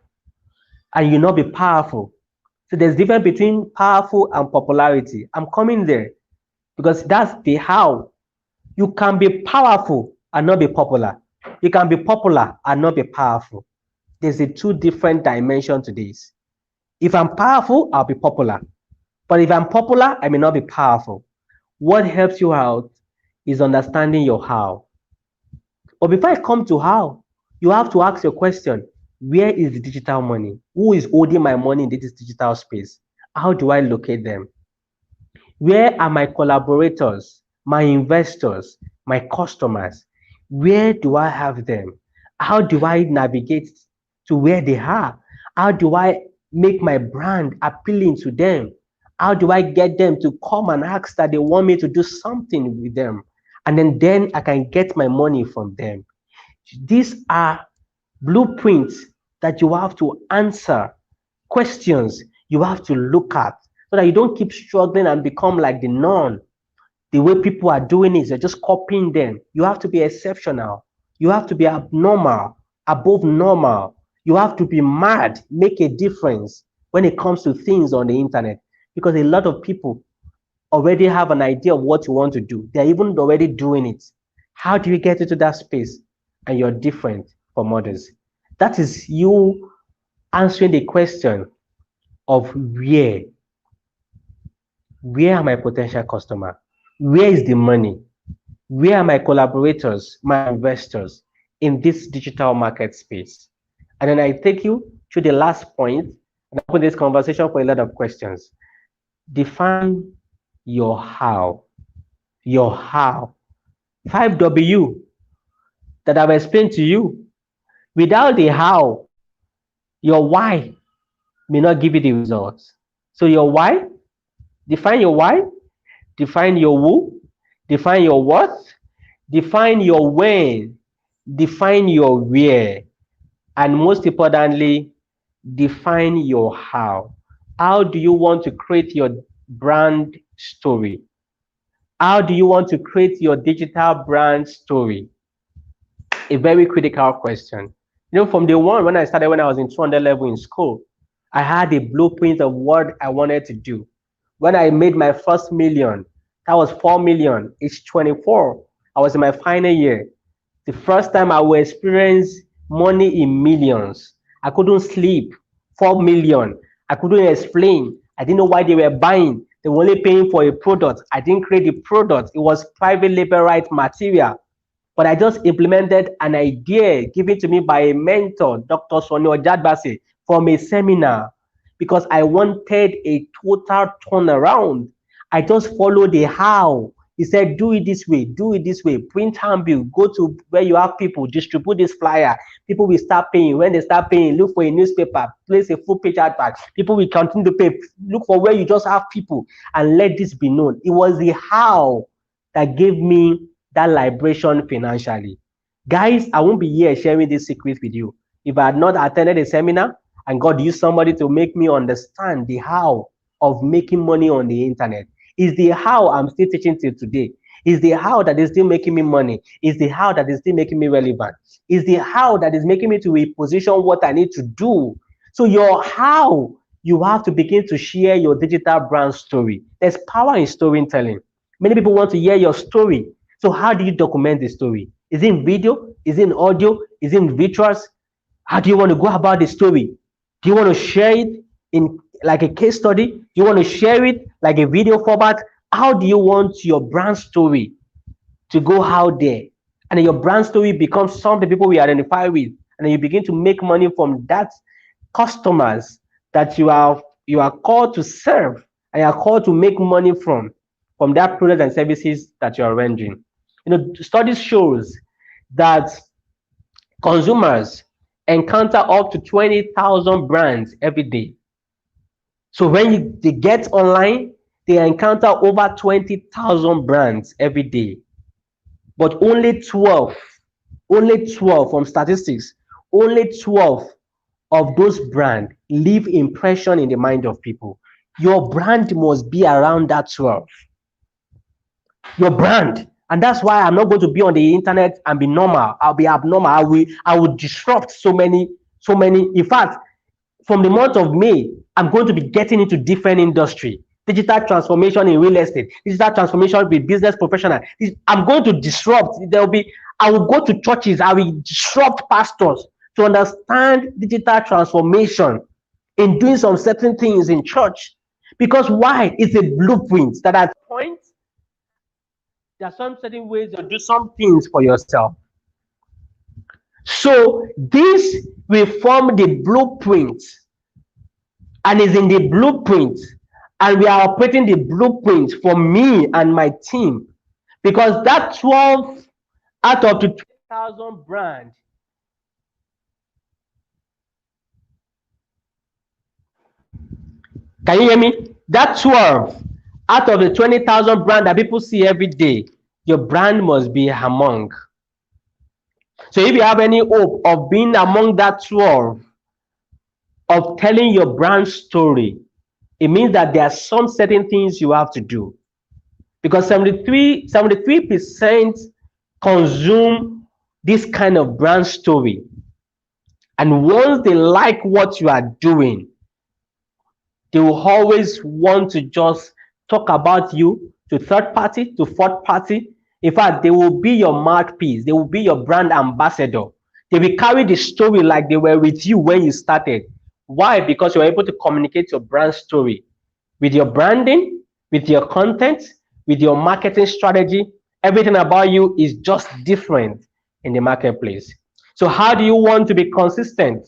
and you not be powerful. So there's difference between powerful and popularity. I'm coming there, because that's the how. You can be powerful and not be popular. You can be popular and not be powerful. There's a two different dimensions to this. If I'm powerful, I'll be popular. But if I'm popular, I may not be powerful. What helps you out is understanding your how. But before I come to how, you have to ask your question, where is the digital money? Who is holding my money in this digital space? How do I locate them? Where are my collaborators, my investors, my customers? Where do I have them? How do I navigate to where they are? How do I make my brand appealing to them? How do I get them to come and ask that they want me to do something with them? And then I can get my money from them. These are blueprints that you have to answer, questions you have to look at, so that you don't keep struggling and become like the norm. The way people are doing it, you're just copying them. You have to be exceptional. You have to be abnormal, above normal. You have to be mad, make a difference when it comes to things on the internet, because a lot of people already have an idea of what you want to do. They're even already doing it. How do you get into that space and you're different from others? That is you answering the question of where are my potential customer? Where is the money? Where are my collaborators, my investors in this digital market space? And then I take you to the last point and open this conversation for a lot of questions. Define your how. Your how. 5W that I've explained to you. Without the how, your why may not give you the results. So your why, define your why, define your who, define your what, define your when, define your where, and most importantly, define your how. How do you want to create your brand story? How do you want to create your digital brand story? A very critical question. From day one, when I started, when I was in 200 level in school, I had a blueprint of what I wanted to do. When I made my first million, that was 4 million. It's 24. I was in my final year. The first time I will experience money in millions. I couldn't sleep. 4 million. I couldn't explain. I didn't know why they were buying. They were only paying for a product. I didn't create the product. It was private label right material. But I just implemented an idea given to me by a mentor, Dr. Sonny Ojadbase, from a seminar, because I wanted a total turnaround. I just followed the how. He said, do it this way, print handbill, go to where you have people, distribute this flyer. People will start paying. When they start paying, look for a newspaper, place a full page advert. People will continue to pay. Look for where you just have people and let this be known. It was the how that gave me that liberation financially. Guys, I won't be here sharing this secret with you if I had not attended a seminar and God used somebody to make me understand the how of making money on the internet. Is the how I'm still teaching till today. Is the how that is still making me money. Is the how that is still making me relevant. Is the how that is making me to reposition what I need to do. So your how, you have to begin to share your digital brand story. There's power in storytelling. Many people want to hear your story. So how do you document the story? Is it in video? Is it in audio? Is it in visuals? How do you want to go about the story? Do you want to share it in like a case study? Do you want to share it like a video format? How do you want your brand story to go out there? And then your brand story becomes something people will identify with. And then you begin to make money from that customers that you are called to serve, and you are called to make money from that products and services that you are rendering. Studies shows that consumers encounter up to 20,000 brands every day. So when they get online, they encounter over 20,000 brands every day. But only 12 from statistics, only 12 of those brands leave impression in the mind of people. Your brand must be around that 12. Your brand. And that's why I'm not going to be on the internet and be normal. I'll be abnormal. I will disrupt so many. In fact, from the month of May, I'm going to be getting into different industry. Digital transformation in real estate, digital transformation with business professional. I'm going to disrupt. I will go to churches. I will disrupt pastors to understand digital transformation in doing some certain things in church. Because why? It's a blueprint that at point, there are some certain ways to do some things for yourself. So this will form the blueprint, and is in the blueprint, and we are operating the blueprint for me and my team, because that 12 out of the 20,000 brand, can you hear me? That 12 out of the 20,000 brand that people see every day, your brand must be among. So if you have any hope of being among that 12, of telling your brand story, it means that there are some certain things you have to do. Because 73% consume this kind of brand story. And once they like what you are doing, they will always want to just talk about you to third party, to fourth party. In fact, they will be your mouthpiece. They will be your brand ambassador. They will carry the story like they were with you when you started. Why? Because you're able to communicate your brand story with your branding, with your content, with your marketing strategy. Everything about you is just different in the marketplace. So how do you want to be consistent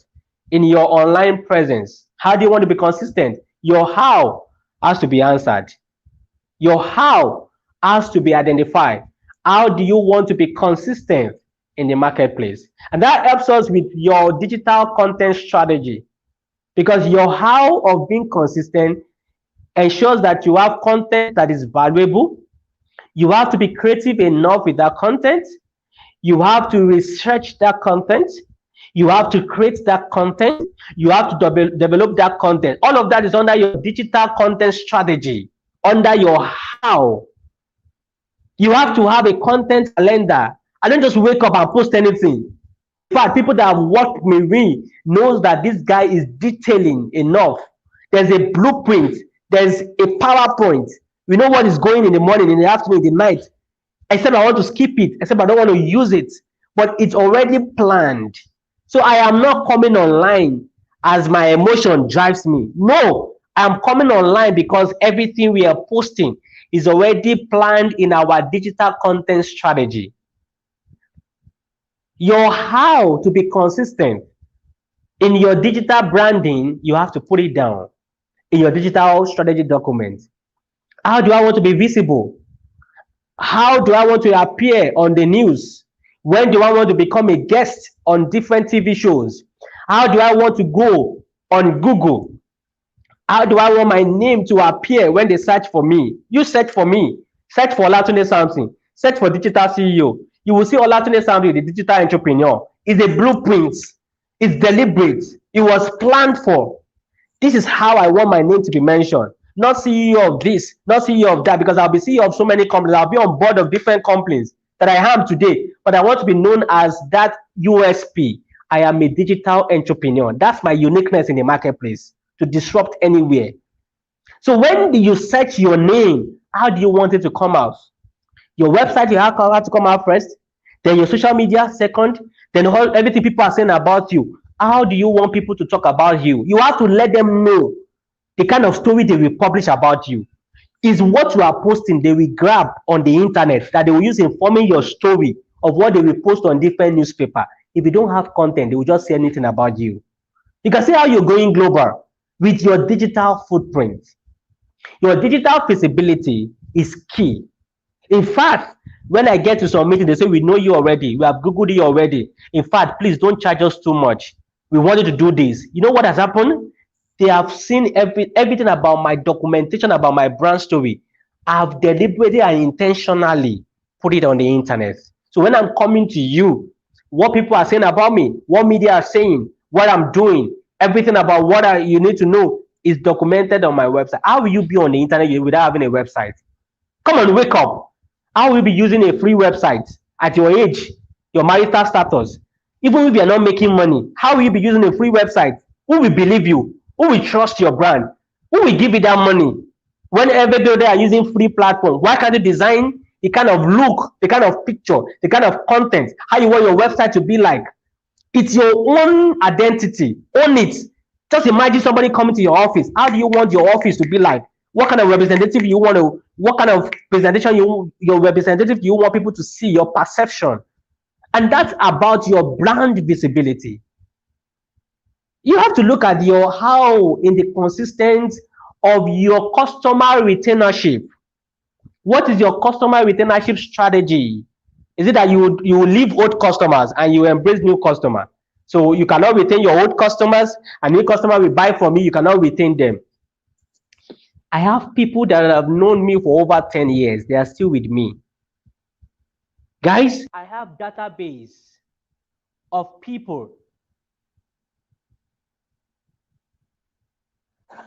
in your online presence? How do you want to be consistent? Your how has to be answered. Your how has to be identified. How do you want to be consistent in the marketplace? And that helps us with your digital content strategy, because your how of being consistent ensures that you have content that is valuable. You have to be creative enough with that content. You have to research that content. You have to create that content. You have to develop that content. All of that is under your digital content strategy, under your how. You have to have a content calendar. I don't just wake up and post anything. In fact, people that have worked with me knows that this guy is detailing enough. There's a blueprint. There's a PowerPoint. We know what is going in the morning, in the afternoon, in the night. Except I want to skip it. Except I don't want to use it. But it's already planned. So I am not coming online as my emotion drives me. No, I'm coming online because everything we are posting is already planned in our digital content strategy. Your how to be consistent in your digital branding, you have to put it down in your digital strategy document. How do I want to be visible? How do I want to appear on the news? When do I want to become a guest on different TV shows? How do I want to go on Google? How do I want my name to appear when they search for me? You search for me. Search for Olatunde something. Search for digital CEO. You will see Olatunde something, the digital entrepreneur. It's a blueprint. It's deliberate. It was planned for. This is how I want my name to be mentioned. not CEO of this, not CEO of that, because I'll be CEO of so many companies. I'll be on board of different companies that I am today, but I want to be known as that USP. I am a digital entrepreneur. That's my uniqueness in the marketplace to disrupt anywhere. So when you search your name, how do you want it to come out? Your website, you have to come out first, then your social media second, then everything people are saying about you. How do you want people to talk about you? You have to let them know the kind of story they will publish about you. Is what you are posting they will grab on the internet that they will use informing your story of what they will post on different newspaper. If you don't have content, they will just say anything about you. You can see how you're going global with your digital footprint. Your digital visibility is key. In fact, when I get to some meeting, they say, we know you already. We have Googled you already. In fact, please don't charge us too much. We wanted to do this. You know what has happened? They have seen everything about my documentation, about my brand story. I've deliberately and intentionally put it on the internet. So when I'm coming to you, what people are saying about me, what media are saying, what I'm doing, everything about what you need to know is documented on my website. How will you be on the internet without having a website? Come on, wake up. How will you be using a free website at your age, your marital status? Even if you're not making money, how will you be using a free website? Who will believe you? Who will trust your brand? Who will give you that money? When everybody they are using free platform, why can't you design the kind of look, the kind of picture, the kind of content, how you want your website to be like? It's your own identity. Own it. Just imagine somebody coming to your office. How do you want your office to be like? What kind of representative you want to, what kind of presentation your representative you want people to see, your perception. And that's about your brand visibility. You have to look at your how in the consistent of your customer retainership. What is your customer retainership strategy? Is it that you will leave old customers and you embrace new customer? So you cannot retain your old customers, and new customer will buy from you, you cannot retain them. I have people that have known me for over 10 years. They are still with me. Guys, I have database of people.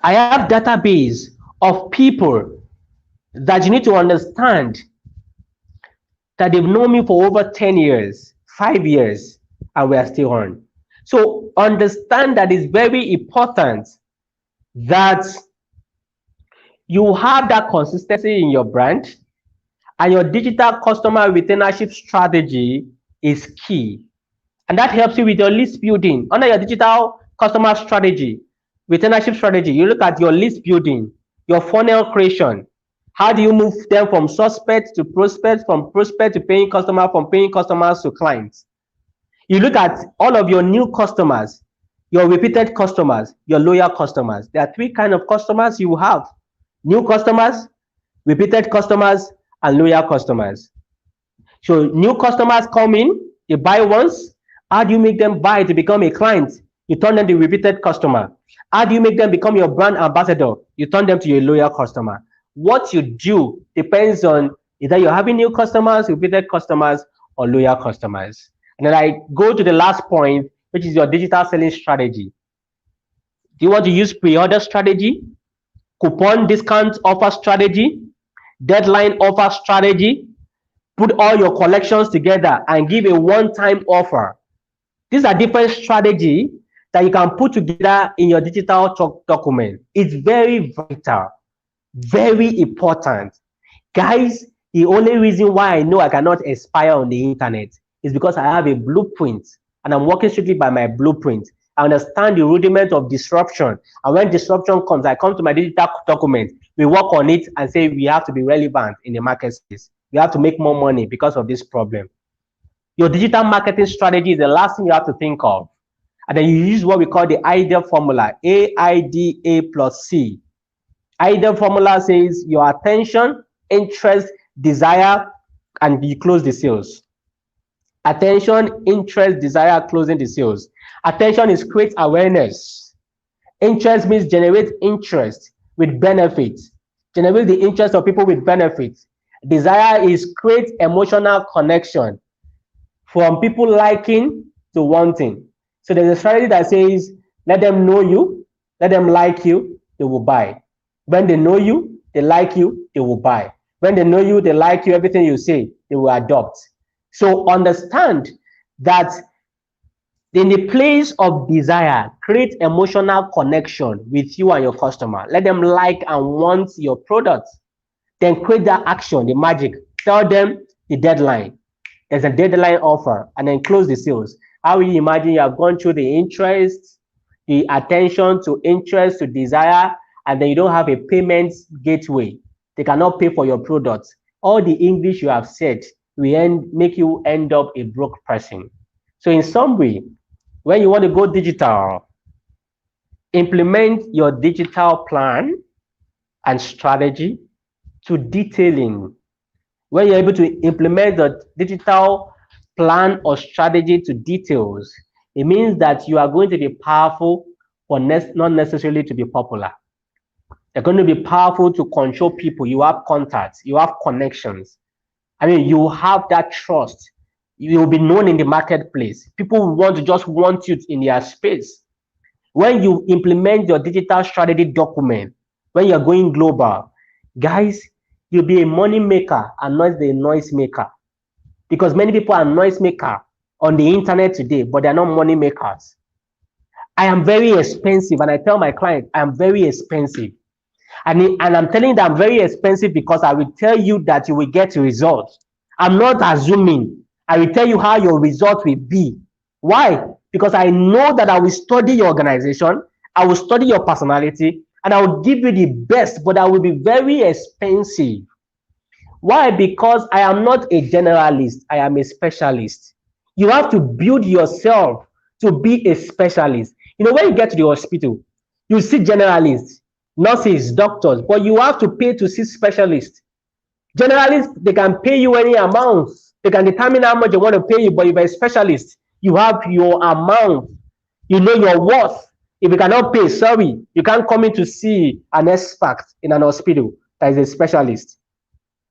I have database of people that you need to understand that they've known me for over 10 years, 5 years, and we are still on. So understand that it's very important that you have that consistency in your brand, and your digital customer retainership strategy is key. And that helps you with your list building. Under your digital customer strategy, retainership strategy, you look at your list building, your funnel creation. How do you move them from suspect to prospect, from prospect to paying customer, from paying customers to clients? You look at all of your new customers, your repeated customers, your loyal customers. There are 3 kinds of customers you have: new customers, repeated customers, and loyal customers. So new customers come in, they buy once. How do you make them buy to become a client? You turn them to a repeated customer. How do you make them become your brand ambassador? You turn them to your loyal customer. What you do depends on either you're having new customers, repeated customers, or loyal customers. And then I go to the last point, which is your digital selling strategy. Do you want to use pre-order strategy, coupon discount offer strategy, deadline offer strategy? Put all your collections together and give a one-time offer. These are different strategies that you can put together in your digital document. It's very vital, very important. Guys, the only reason why I know I cannot expire on the internet is because I have a blueprint and I'm working strictly by my blueprint. I understand the rudiment of disruption. And when disruption comes, I come to my digital document. We work on it and say we have to be relevant in the market space. We have to make more money because of this problem. Your digital marketing strategy is the last thing you have to think of. And then you use what we call the IDEA formula, AIDA plus C. IDEA formula says your attention, interest, desire, and you close the sales. Attention, interest, desire, closing the sales. Attention is create awareness. Interest means generate interest with benefits. Generate the interest of people with benefits. Desire is create emotional connection from people liking to wanting. So there's a strategy that says, let them know you, let them like you, they will buy. When they know you, they like you, they will buy. When they know you, they like you, everything you say, they will adopt. So understand that in the place of desire, create emotional connection with you and your customer. Let them like and want your product. Then create that action, the magic. Tell them the deadline. There's a deadline offer, and then close the sales. How will you imagine you have gone through the interest, the attention to interest to desire, and then you don't have a payment gateway? They cannot pay for your products. All the English you have said will make you end up a broke person. So in some way, when you want to go digital, implement your digital plan and strategy to detailing. When you're able to implement the digital plan or strategy to details, it means that you are going to be powerful, but not necessarily to be popular. You're going to be powerful to control people. You have contacts, you have connections. I mean, you have that trust. You will be known in the marketplace. People want you in their space. When you implement your digital strategy document, when you're going global, guys, you'll be a money maker and not the noise maker. Because many people are noise maker on the internet today, but they're not money makers. I am very expensive, and I tell my client, I am very expensive. And I'm telling you that I'm very expensive because I will tell you that you will get results. I'm not assuming. I will tell you how your results will be. Why? Because I know that I will study your organization, I will study your personality, and I will give you the best, but I will be very expensive. Why? Because I am not a generalist, I am a specialist. You have to build yourself to be a specialist. You know, when you get to the hospital, you see generalists, nurses, doctors, but you have to pay to see specialists. Generalists, they can pay you any amount. They can determine how much they want to pay you, but if you're a specialist, you have your amount. You know your worth. If you cannot pay, sorry, you can't come in to see an expert in an hospital that is a specialist.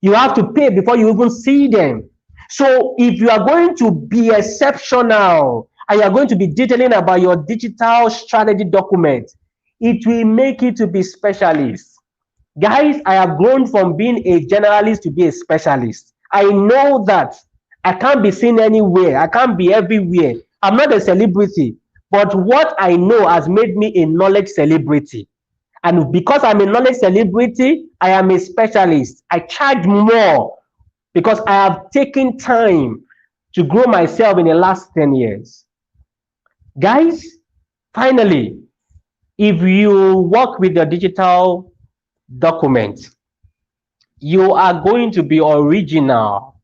You have to pay before you even see them. So if you are going to be exceptional and you are going to be detailing about your digital strategy document, it will make you to be specialist. Guys, I have grown from being a generalist to be a specialist. I know that I can't be seen anywhere. I can't be everywhere. I'm not a celebrity, but what I know has made me a knowledge celebrity. And because I'm a knowledge celebrity, I am a specialist. I charge more because I have taken time to grow myself in the last 10 years. Guys, finally, if you work with your digital document, you are going to be original.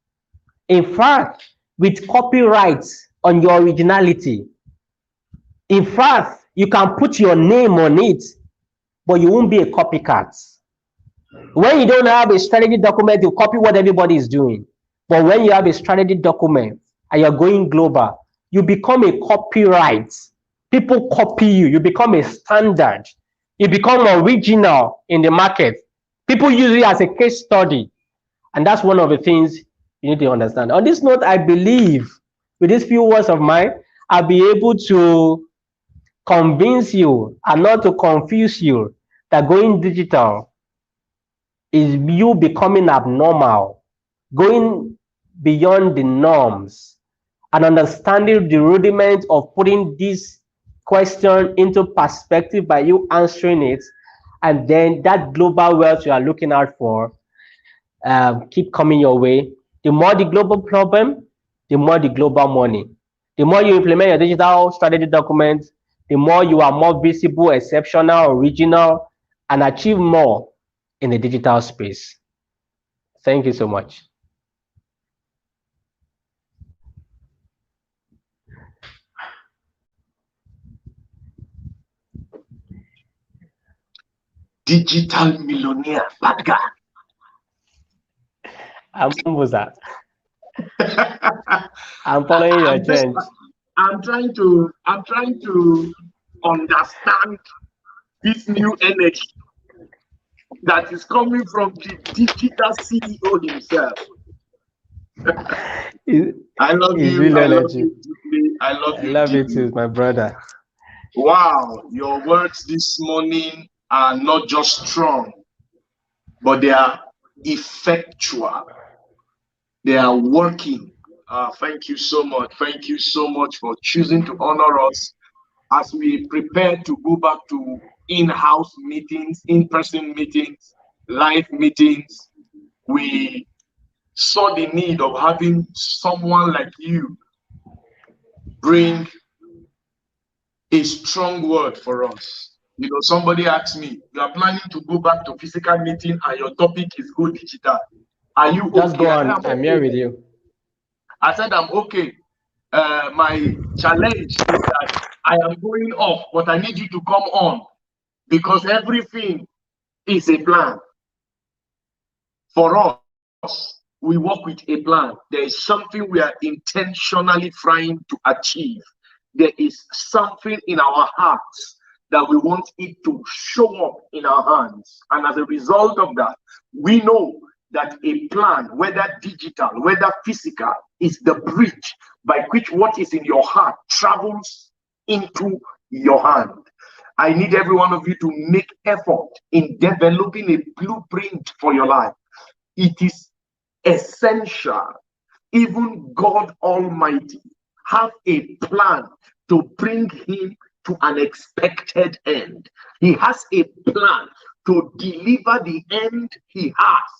In fact, with copyrights on your originality. In fact, you can put your name on it, but you won't be a copycat. When you don't have a strategy document, you copy what everybody is doing. But when you have a strategy document and you're going global, you become a copyright. People copy you. You become a standard. You become original in the market. People use it as a case study. And that's one of the things you need to understand. On this note, I believe with these few words of mine, I'll be able to convince you and not to confuse you that going digital is you becoming abnormal, going beyond the norms, and understanding the rudiment of putting this question into perspective by you answering it, and then that global wealth you are looking out for keep coming your way. The more the global problem, the more the global money. The more you implement your digital strategy document, the more you are more visible, exceptional, original, and achieve more in the digital space. Thank you so much. Digital millionaire, bad guy. I'm Musa. I'm following your trend. I'm trying to understand this new energy that is coming from the digital CEO himself. I love you. Really I love you deeply. I love you too, my brother. Wow, your words this morning are not just strong, but they are effectual. They are working. Thank you so much. Thank you so much for choosing to honor us as we prepare to go back to in-house meetings, in-person meetings, live meetings. We saw the need of having someone like you bring a strong word for us. You know, somebody asked me, you are planning to go back to physical meeting and your topic is go digital. Are you Just okay? go on. I'm here with you. I said, I'm okay. My challenge is that I am going off, but I need you to come on because everything is a plan. For us, we work with a plan. There is something we are intentionally trying to achieve. There is something in our hearts that we want it to show up in our hands. And as a result of that, we know that a plan, whether digital, whether physical, is the bridge by which what is in your heart travels into your hand. I need every one of you to make effort in developing a blueprint for your life. It is essential. Even God Almighty have a plan to bring him to an expected end. He has a plan to deliver the end he has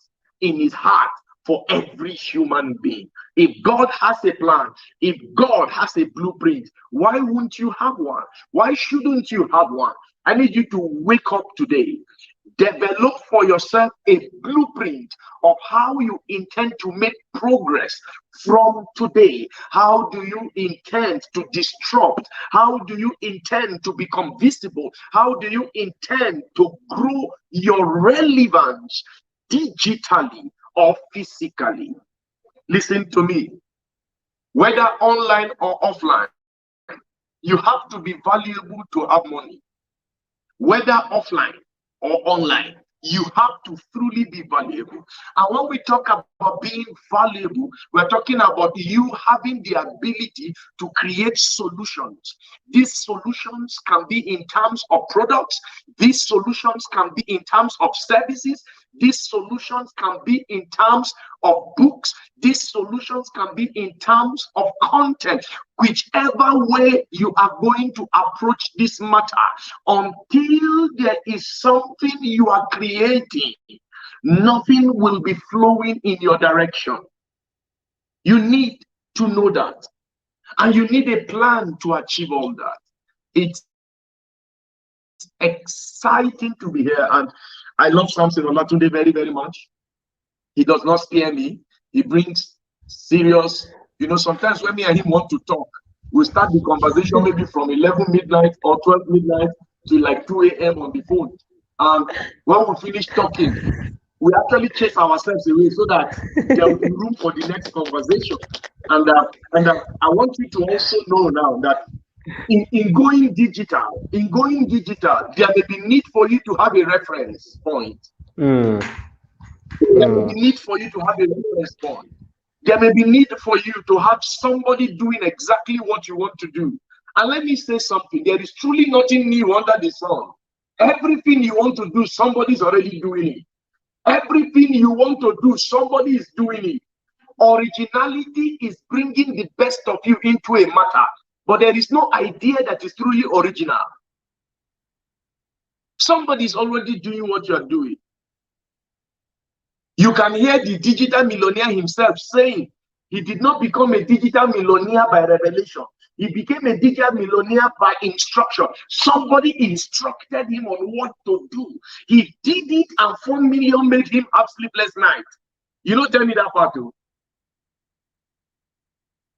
in his heart for every human being. If God has a plan, if God has a blueprint, why won't you have one? Why shouldn't you have one? I need you to wake up today. Develop for yourself a blueprint of how you intend to make progress from today. How do you intend to disrupt? How do you intend to become visible? How do you intend to grow your relevance digitally or physically? Listen to me. Whether online or offline, you have to be valuable to have money. Whether offline or online, you have to truly be valuable. And when we talk about being valuable, we're talking about you having the ability to create solutions. These solutions can be in terms of products, these solutions can be in terms of services, these solutions can be in terms of books, these solutions can be in terms of content. Whichever way you are going to approach this matter, until there is something you are creating, nothing will be flowing in your direction. You need to know that. And you need a plan to achieve all that. It's exciting to be here. And I love Samson Olatunde very, very much. He does not scare me. He brings serious, sometimes when me and him want to talk, we start the conversation maybe from 11 midnight or 12 midnight to like 2 a.m. on the phone. And when we finish talking, we actually chase ourselves away so that there will be room for the next conversation. And I want you to also know now that in going digital, there may be need for you to have a reference point. There may be need for you to have a reference point. There may be need for you to have somebody doing exactly what you want to do. And let me say something, there is truly nothing new under the sun. Everything you want to do, somebody's already doing it. Everything you want to do, somebody is doing it. Originality is bringing the best of you into a matter, but there is no idea that is truly original. Somebody's already doing what you are doing. You can hear the digital millionaire himself saying he did not become a digital millionaire by revelation. He became a digital millionaire by instruction. Somebody instructed him on what to do. He did it, and 4 million made him have sleepless night. You don't tell me that part too.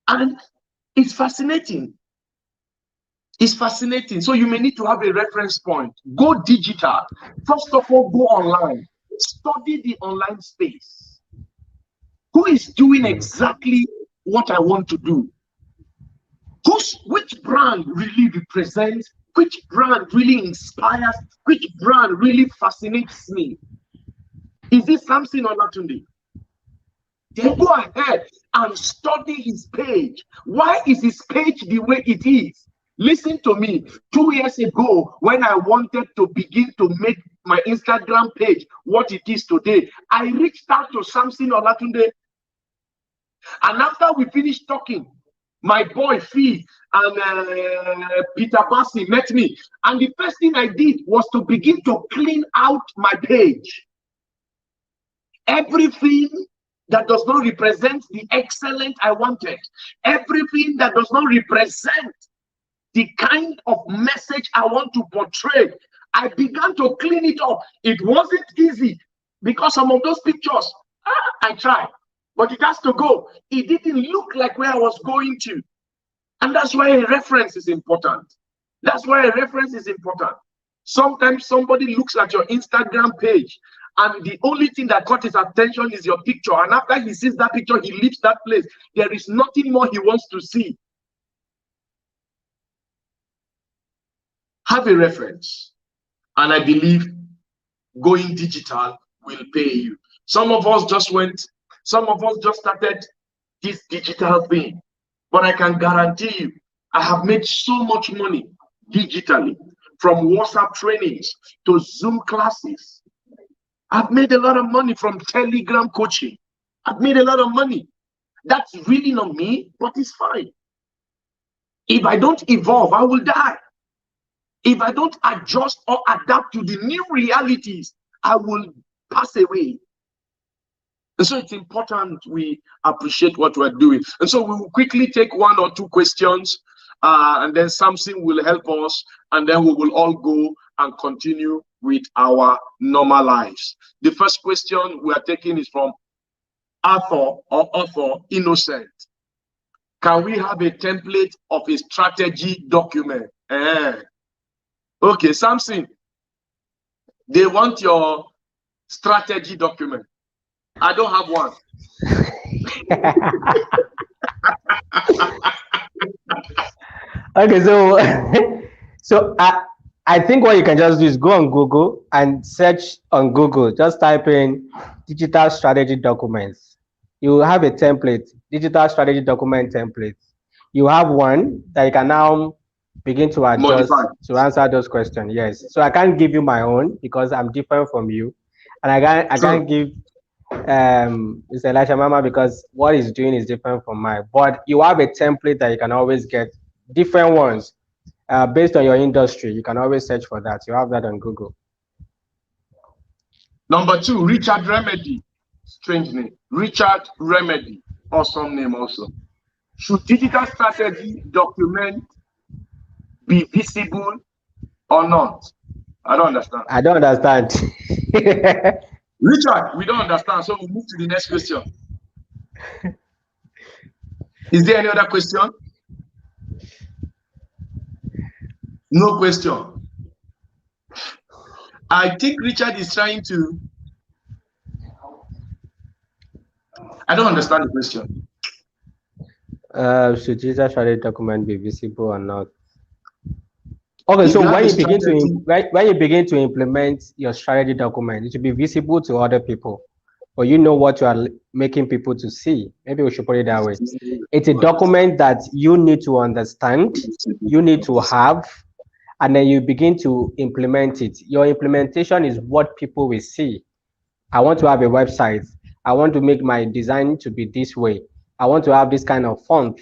And it's fascinating. It's fascinating. So you may need to have a reference point. Go digital. First of all, go online. Study the online space. Who is doing exactly what I want to do? Which brand really represents, which brand really inspires, which brand really fascinates me? Is this Samson Olatunde? Then go ahead and study his page. Why is his page the way it is? Listen to me. 2 years ago, when I wanted to begin to make my Instagram page what it is today. I reached out to Samson Olatunde, and after we finished talking, my boy Fee and Peter Bassi met me, and the first thing I did was to begin to clean out my page. Everything that does not represent the excellent I wanted, everything that does not represent the kind of message I want to portray, I began to clean it up. It wasn't easy because some of those pictures, I tried, but it has to go. It didn't look like where I was going to. And that's why a reference is important. That's why a reference is important. Sometimes somebody looks at your Instagram page and the only thing that caught his attention is your picture. And after he sees that picture, he leaves that place. There is nothing more he wants to see. Have a reference. And I believe going digital will pay you. Some of us just started this digital thing. But I can guarantee you, I have made so much money digitally, from WhatsApp trainings to Zoom classes. I've made a lot of money from Telegram coaching. I've made a lot of money. That's really not me, but it's fine. If I don't evolve, I will die. If I don't adjust or adapt to the new realities, I will pass away. And so it's important we appreciate what we're doing. And so we will quickly take one or two questions, and then Samson will help us, and then we will all go and continue with our normal lives. The first question we are taking is from author Innocent. Can we have a template of a strategy document? Okay, Samson, they want your strategy document. I don't have one. Okay, so I think what you can just do is go on Google and search on Google. Just type in digital strategy documents. You will have a template, digital strategy document template. You have one that you can now begin to adjust to answer those questions. Yes. So I can't give you my own because I'm different from you, and I can't give Mr. Elisha Mama because what he's doing is different from mine. But you have a template that you can always get different ones based on your industry. You can always search for that. You have that on Google. Number two, Richard Remedy. Strange name. Richard Remedy. Awesome name also. Should digital strategy document be visible or not? I don't understand. I don't understand. Richard, we don't understand, so we'll move to the next question. Is there any other question? No question. I think Richard is trying to... I don't understand the question. Should digital strategy document be visible or not? Okay, so when you begin to implement your strategy document, it should be visible to other people, or you know what you are making people to see. Maybe we should put it that way. It's a document that you need to understand, you need to have, and then you begin to implement it. Your implementation is what people will see. I want to have a website. I want to make my design to be this way. I want to have this kind of font.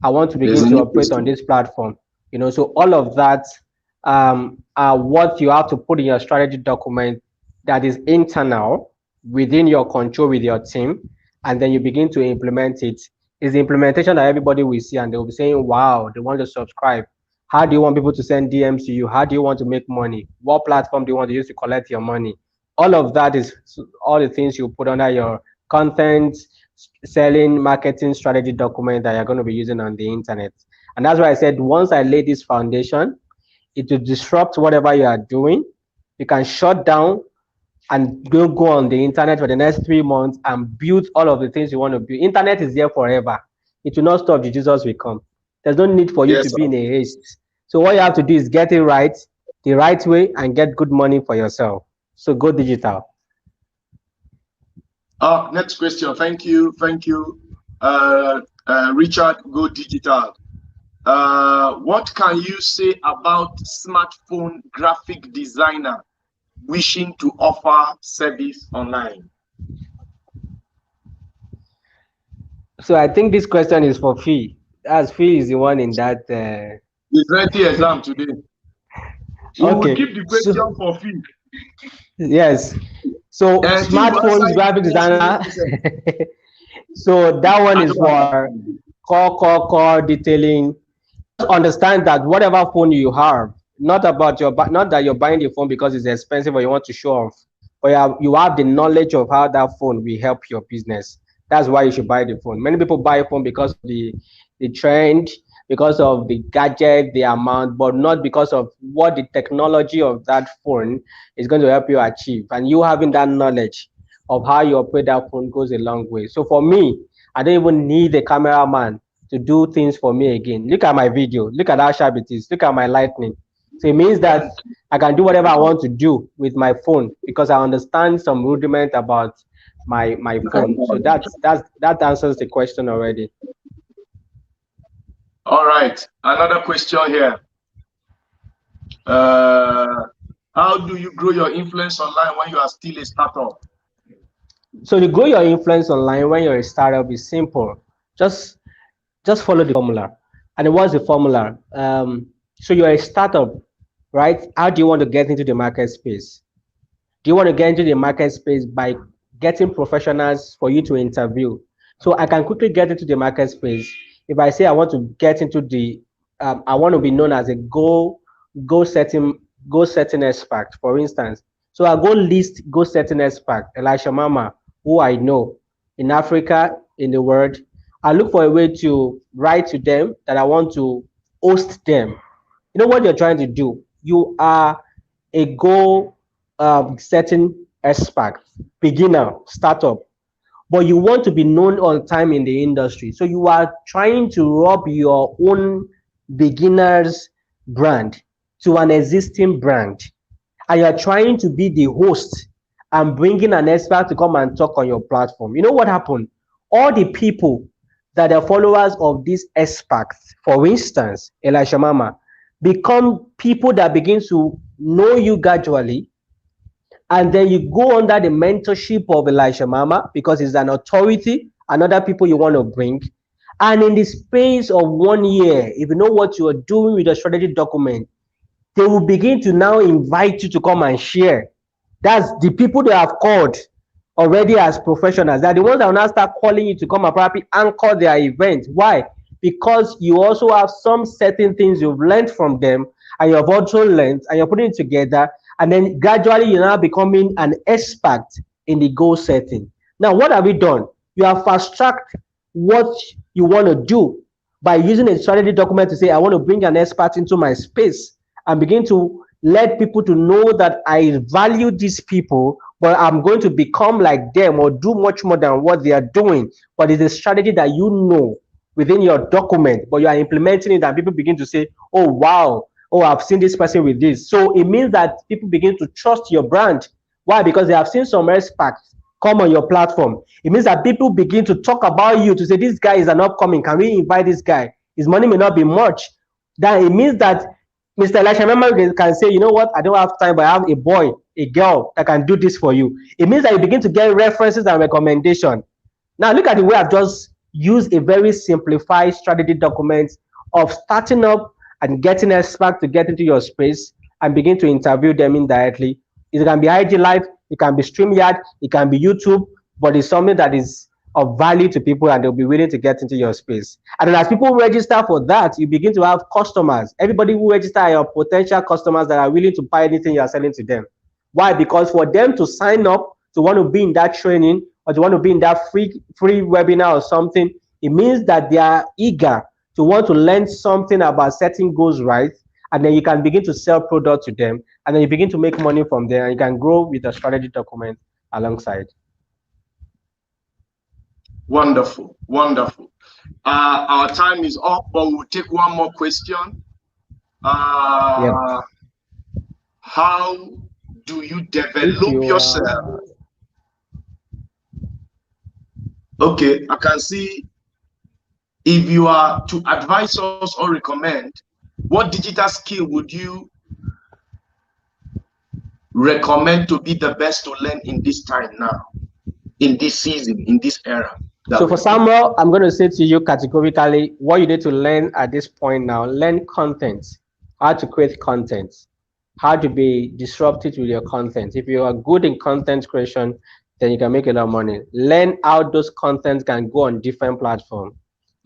I want to begin to operate on this platform. You know, so all of that are what you have to put in your strategy document that is internal within your control with your team, and then you begin to implement it. It's the implementation that everybody will see, and they'll be saying, wow, they want to subscribe. How do you want people to send DMs to you? How do you want to make money? What platform do you want to use to collect your money? All of that is all the things you put under your content, selling, marketing strategy document that you're going to be using on the internet. And that's why I said, once I lay this foundation, it will disrupt whatever you are doing. You can shut down and go on the internet for the next 3 months and build all of the things you want to build. Internet is there forever. It will not stop. Jesus will come. There's no need for you to be in a haste. So what you have to do is get it right, the right way, and get good money for yourself. So go digital. Next question. Thank you. Richard, go digital. What can you say about smartphone graphic designer wishing to offer service online? So I think this question is for Fee, as Fee is the one in that. He's writing exam today. We will Okay. keep the question for Fee. Yes. So smartphones, graphic designer. So that one is for core detailing. Just understand that whatever phone you have, not that you're buying the phone because it's expensive or you want to show off, but you have the knowledge of how that phone will help your business. That's why you should buy the phone. Many people buy a phone because of the trend, because of the gadget, the amount, but not because of what the technology of that phone is going to help you achieve. And you having that knowledge of how you operate that phone goes a long way. So for me, I don't even need a cameraman to do things for me again. Look at my video. Look at how sharp it is. Look at my lightning. So it means that I can do whatever I want to do with my phone because I understand some rudiment about my phone. So that answers the question already. All right. Another question here. How do you grow your influence online when you are still a startup? So to grow your influence online when you're a startup is simple. Just follow the formula. And what's the formula? So you're a startup, right? How do you want to get into the market space? Do you want to get into the market space by getting professionals for you to interview? So I can quickly get into the market space. If I say I want to get into I want to be known as a goal setting expert, for instance. So I go list goal setting expert, Elisha Mama, who I know in Africa, in the world. I look for a way to write to them that I want to host them. You know what you're trying to do? You are a goal setting expert, beginner, startup, but you want to be known all time in the industry. So you are trying to rub your own beginner's brand to an existing brand. And you're trying to be the host and bringing an expert to come and talk on your platform. You know what happened? All the people that are followers of these experts, for instance, Elisha Mama, become people that begin to know you gradually, and then you go under the mentorship of Elisha Mama because he's an authority and other people you want to bring. And in the space of 1 year, if you know what you are doing with the strategy document, they will begin to now invite you to come and share. That's the people they have called already as professionals. They're the ones that will now start calling you to come and probably anchor their event. Why? Because you also have some certain things you've learned from them and you have also learned and you're putting it together, and then gradually you're now becoming an expert in the goal setting. Now, what have we done? You have fast-tracked what you want to do by using a strategy document to say, I want to bring an expert into my space and begin to let people to know that I value these people, but I'm going to become like them or do much more than what they are doing. But it's a strategy that you know within your document, but you are implementing it and people begin to say, oh, wow, oh, I've seen this person with this. So it means that people begin to trust your brand. Why? Because they have seen some experts come on your platform. It means that people begin to talk about you to say, this guy is an upcoming. Can we invite this guy? His money may not be much. Then it means that Mr. Elisha Mama can say, you know what, I don't have time, but I have a boy, a girl that can do this for you. It means that you begin to get references and recommendation. Now look at the way I've just used a very simplified strategy document of starting up and getting experts to get into your space and begin to interview them indirectly. It can be IG Live, it can be StreamYard, it can be YouTube, but it's something that is of value to people and they'll be willing to get into your space. And then as people register for that, you begin to have customers. Everybody who register are your potential customers that are willing to buy anything you're selling to them. Why? Because for them to sign up to want to be in that training or to want to be in that free webinar or something, it means that they are eager to want to learn something about setting goals right, and then you can begin to sell product to them, and then you begin to make money from there, and you can grow with a strategy document alongside. Wonderful, wonderful. Our time is up, but we'll take one more question. How do you develop yourself? Okay, I can see if you are to advise us or recommend, what digital skill would you recommend to be the best to learn in this time now, in this season, in this era? So for Samuel, I'm going to say to you categorically, what you need to learn at this point now, learn content, how to create content, how to be disruptive with your content. If you are good in content creation, then you can make a lot of money. Learn how those contents can go on different platforms.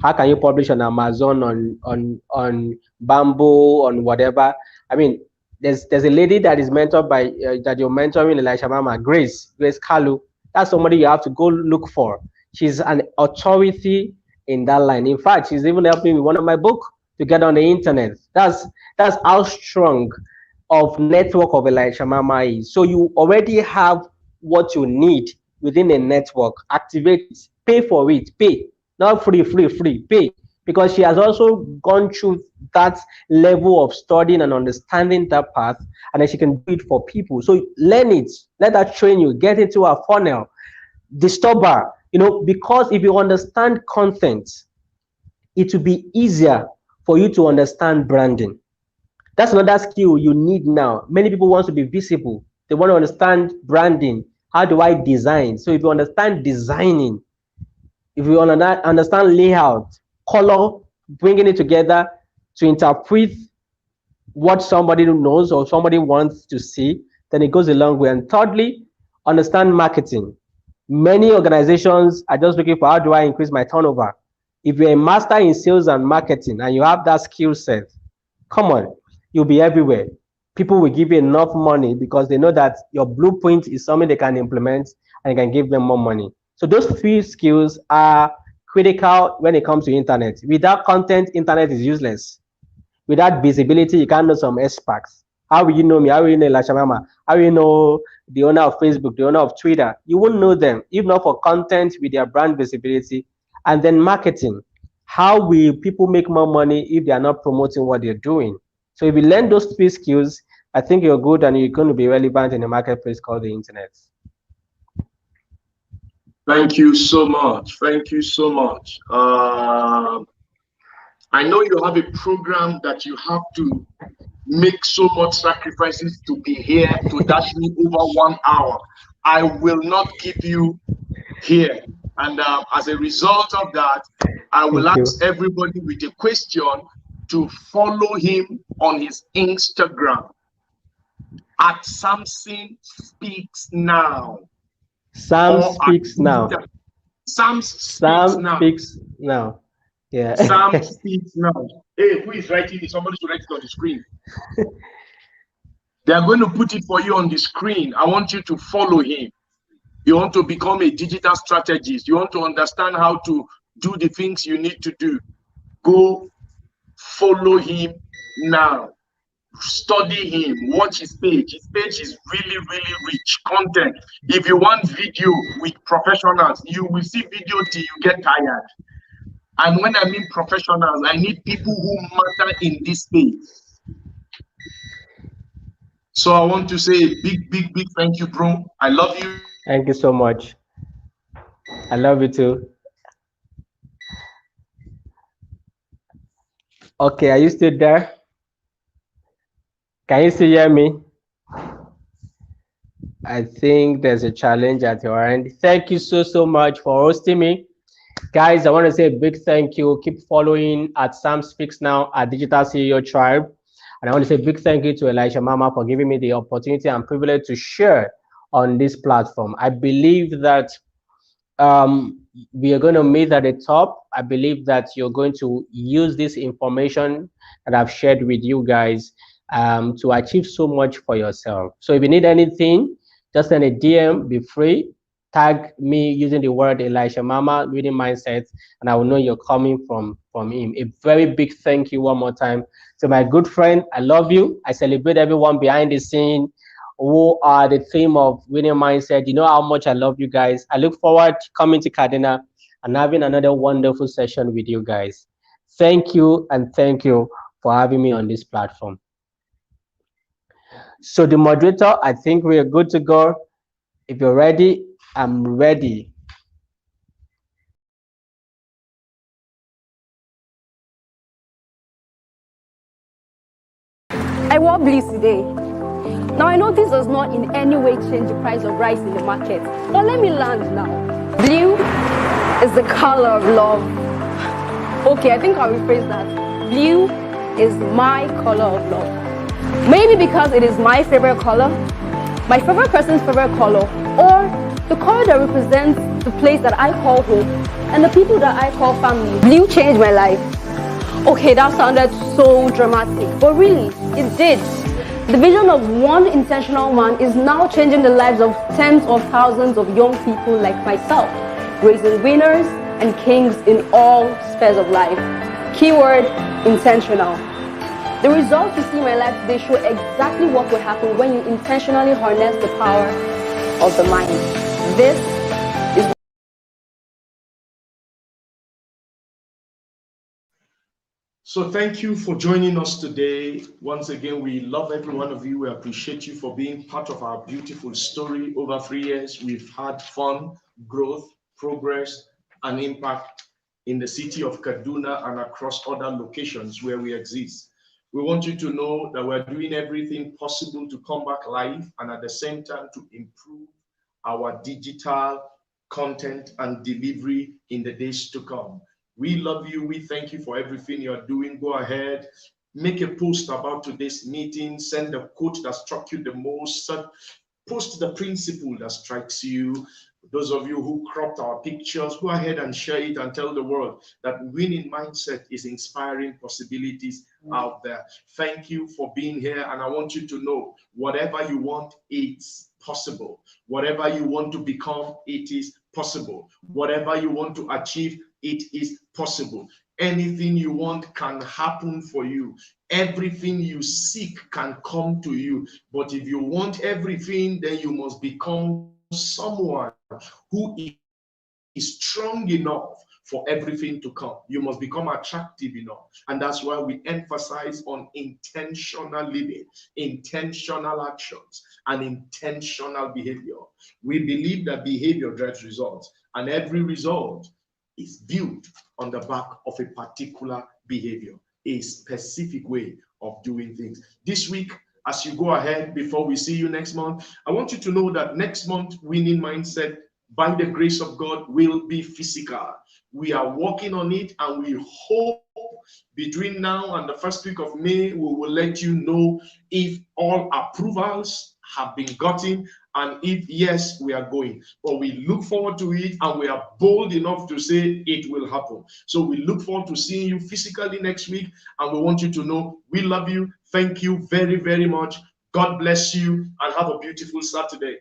How can you publish on Amazon, on Bamboo, on whatever? I mean, there's a lady that is mentored by that you're mentoring, Elisha Mama, Grace Kalu. That's somebody you have to go look for. She's an authority in that line. In fact, she's even helping me with one of my books to get on the internet. That's how strong of network of Elisha Mama is. So you already have what you need within a network. Activate it, pay for it, pay. Not free, pay. Because she has also gone through that level of studying and understanding that path, and then she can do it for people. So learn it, let her train you, get into a funnel, disturb her, because if you understand content, it will be easier for you to understand branding. That's another skill you need now. Many people want to be visible. They want to understand branding. How do I design? So if you understand designing, if you understand layout, color, bringing it together to interpret what somebody knows or somebody wants to see, then it goes a long way. And thirdly, understand marketing. Many organizations are just looking for how do I increase my turnover. If you're a master in sales and marketing and you have that skill set, come on, you'll be everywhere. People will give you enough money because they know that your blueprint is something they can implement and can give them more money. So those three skills are critical when it comes to internet. Without content, internet is useless. Without visibility, you can't know some experts. How will you know me? How will you know Elisha Mama? How will you know the owner of Facebook, the owner of Twitter? You won't know them, if not for content with their brand visibility. And then marketing. How will people make more money if they are not promoting what they're doing? So if you learn those three skills, I think you're good and you're going to be relevant in a marketplace called the internet. Thank you so much. Thank you so much. I know you have a program that you have to make so much sacrifices to be here to dash me over 1 hour. I will not keep you here. And as a result of that, I will ask everybody with a question to follow him on his Instagram at Samson Speaks Now. Sam Speaks Now. Sam Speaks Now. Yeah. Sam Speaks Now. Hey, who is writing it? Somebody should write it on the screen. They are going to put it for you on the screen. I want you to follow him. You want to become a digital strategist. You want to understand how to do the things you need to do. Go follow him now. Study him. Watch his page. His page is really, really rich content. If you want video with professionals, you will see video till you get tired. And when I mean professionals, I need people who matter in this space. So I want to say a big, big, big thank you, bro. I love you. Thank you so much. I love you too. Okay, are you still there? Can you still hear me? I think there's a challenge at your end. Thank you so much for hosting me. Guys, I want to say a big thank you. Keep following at Sam Speaks Now at Digital CEO Tribe. And I want to say a big thank you to Elisha Mama for giving me the opportunity and privilege to share on this platform. I believe that we are going to meet at the top. I believe that you're going to use this information that I've shared with you guys to achieve so much for yourself. So if you need anything, just send a DM, be free. Tag me using the word Elisha Mama, Reading Mindset, and I will know you're coming from him. A very big thank you one more time to my good friend. I love you. I celebrate everyone behind the scene who are the theme of Winning Mindset. You know how much I love you guys. I look forward to coming to Kaduna and having another wonderful session with you guys. Thank you, and thank you for having me on this platform. So the moderator, I think we are good to go. If you're ready, I'm ready. I wore blue today. Now I know this does not in any way change the price of rice in the market, but let me land now. Blue is the color of love. Okay, I think I'll rephrase that. Blue is my color of love. Maybe because it is my favorite color, my favorite person's favorite color, or the color that represents the place that I call home and the people that I call family. Blue changed my life. Okay, that sounded so dramatic, but really, it did. The vision of one intentional man is now changing the lives of tens of thousands of young people like myself, raising winners and kings in all spheres of life. Keyword, intentional. The results you see in my life today show exactly what will happen when you intentionally harness the power of the mind. This is So thank you for joining us today. Once again, we love every one of you. We appreciate you for being part of our beautiful story. Over 3 years, we've had fun, growth, progress, and impact in the city of Kaduna and across other locations where we exist. We want you to know that we're doing everything possible to come back live and at the same time to improve our digital content and delivery in the days to come. We love you. We thank you for everything you're doing. Go ahead, make a post about today's meeting. Send the quote that struck you the most. Post the principle that strikes you. Those of you who cropped our pictures, go ahead and share it and tell the world that winning mindset is inspiring possibilities out there. Thank you for being here. And I want you to know whatever you want, it's possible. Whatever you want to become, it is possible. Whatever you want to achieve, it is possible. Anything you want can happen for you. Everything you seek can come to you. But if you want everything, then you must become someone who is strong enough for everything to come. You must become attractive enough. And that's why we emphasize on intentional living, intentional actions, and intentional behavior. We believe that behavior drives results, and every result is built on the back of a particular behavior, a specific way of doing things. This week, as you go ahead, before we see you next month, I want you to know that next month, Winning Mindset, by the grace of God, will be physical. We are working on it, and we hope between now and the first week of May, we will let you know if all approvals have been gotten, and if yes, we are going. But we look forward to it, and we are bold enough to say it will happen. So we look forward to seeing you physically next week, and we want you to know we love you. Thank you very, very much. God bless you, and have a beautiful Saturday.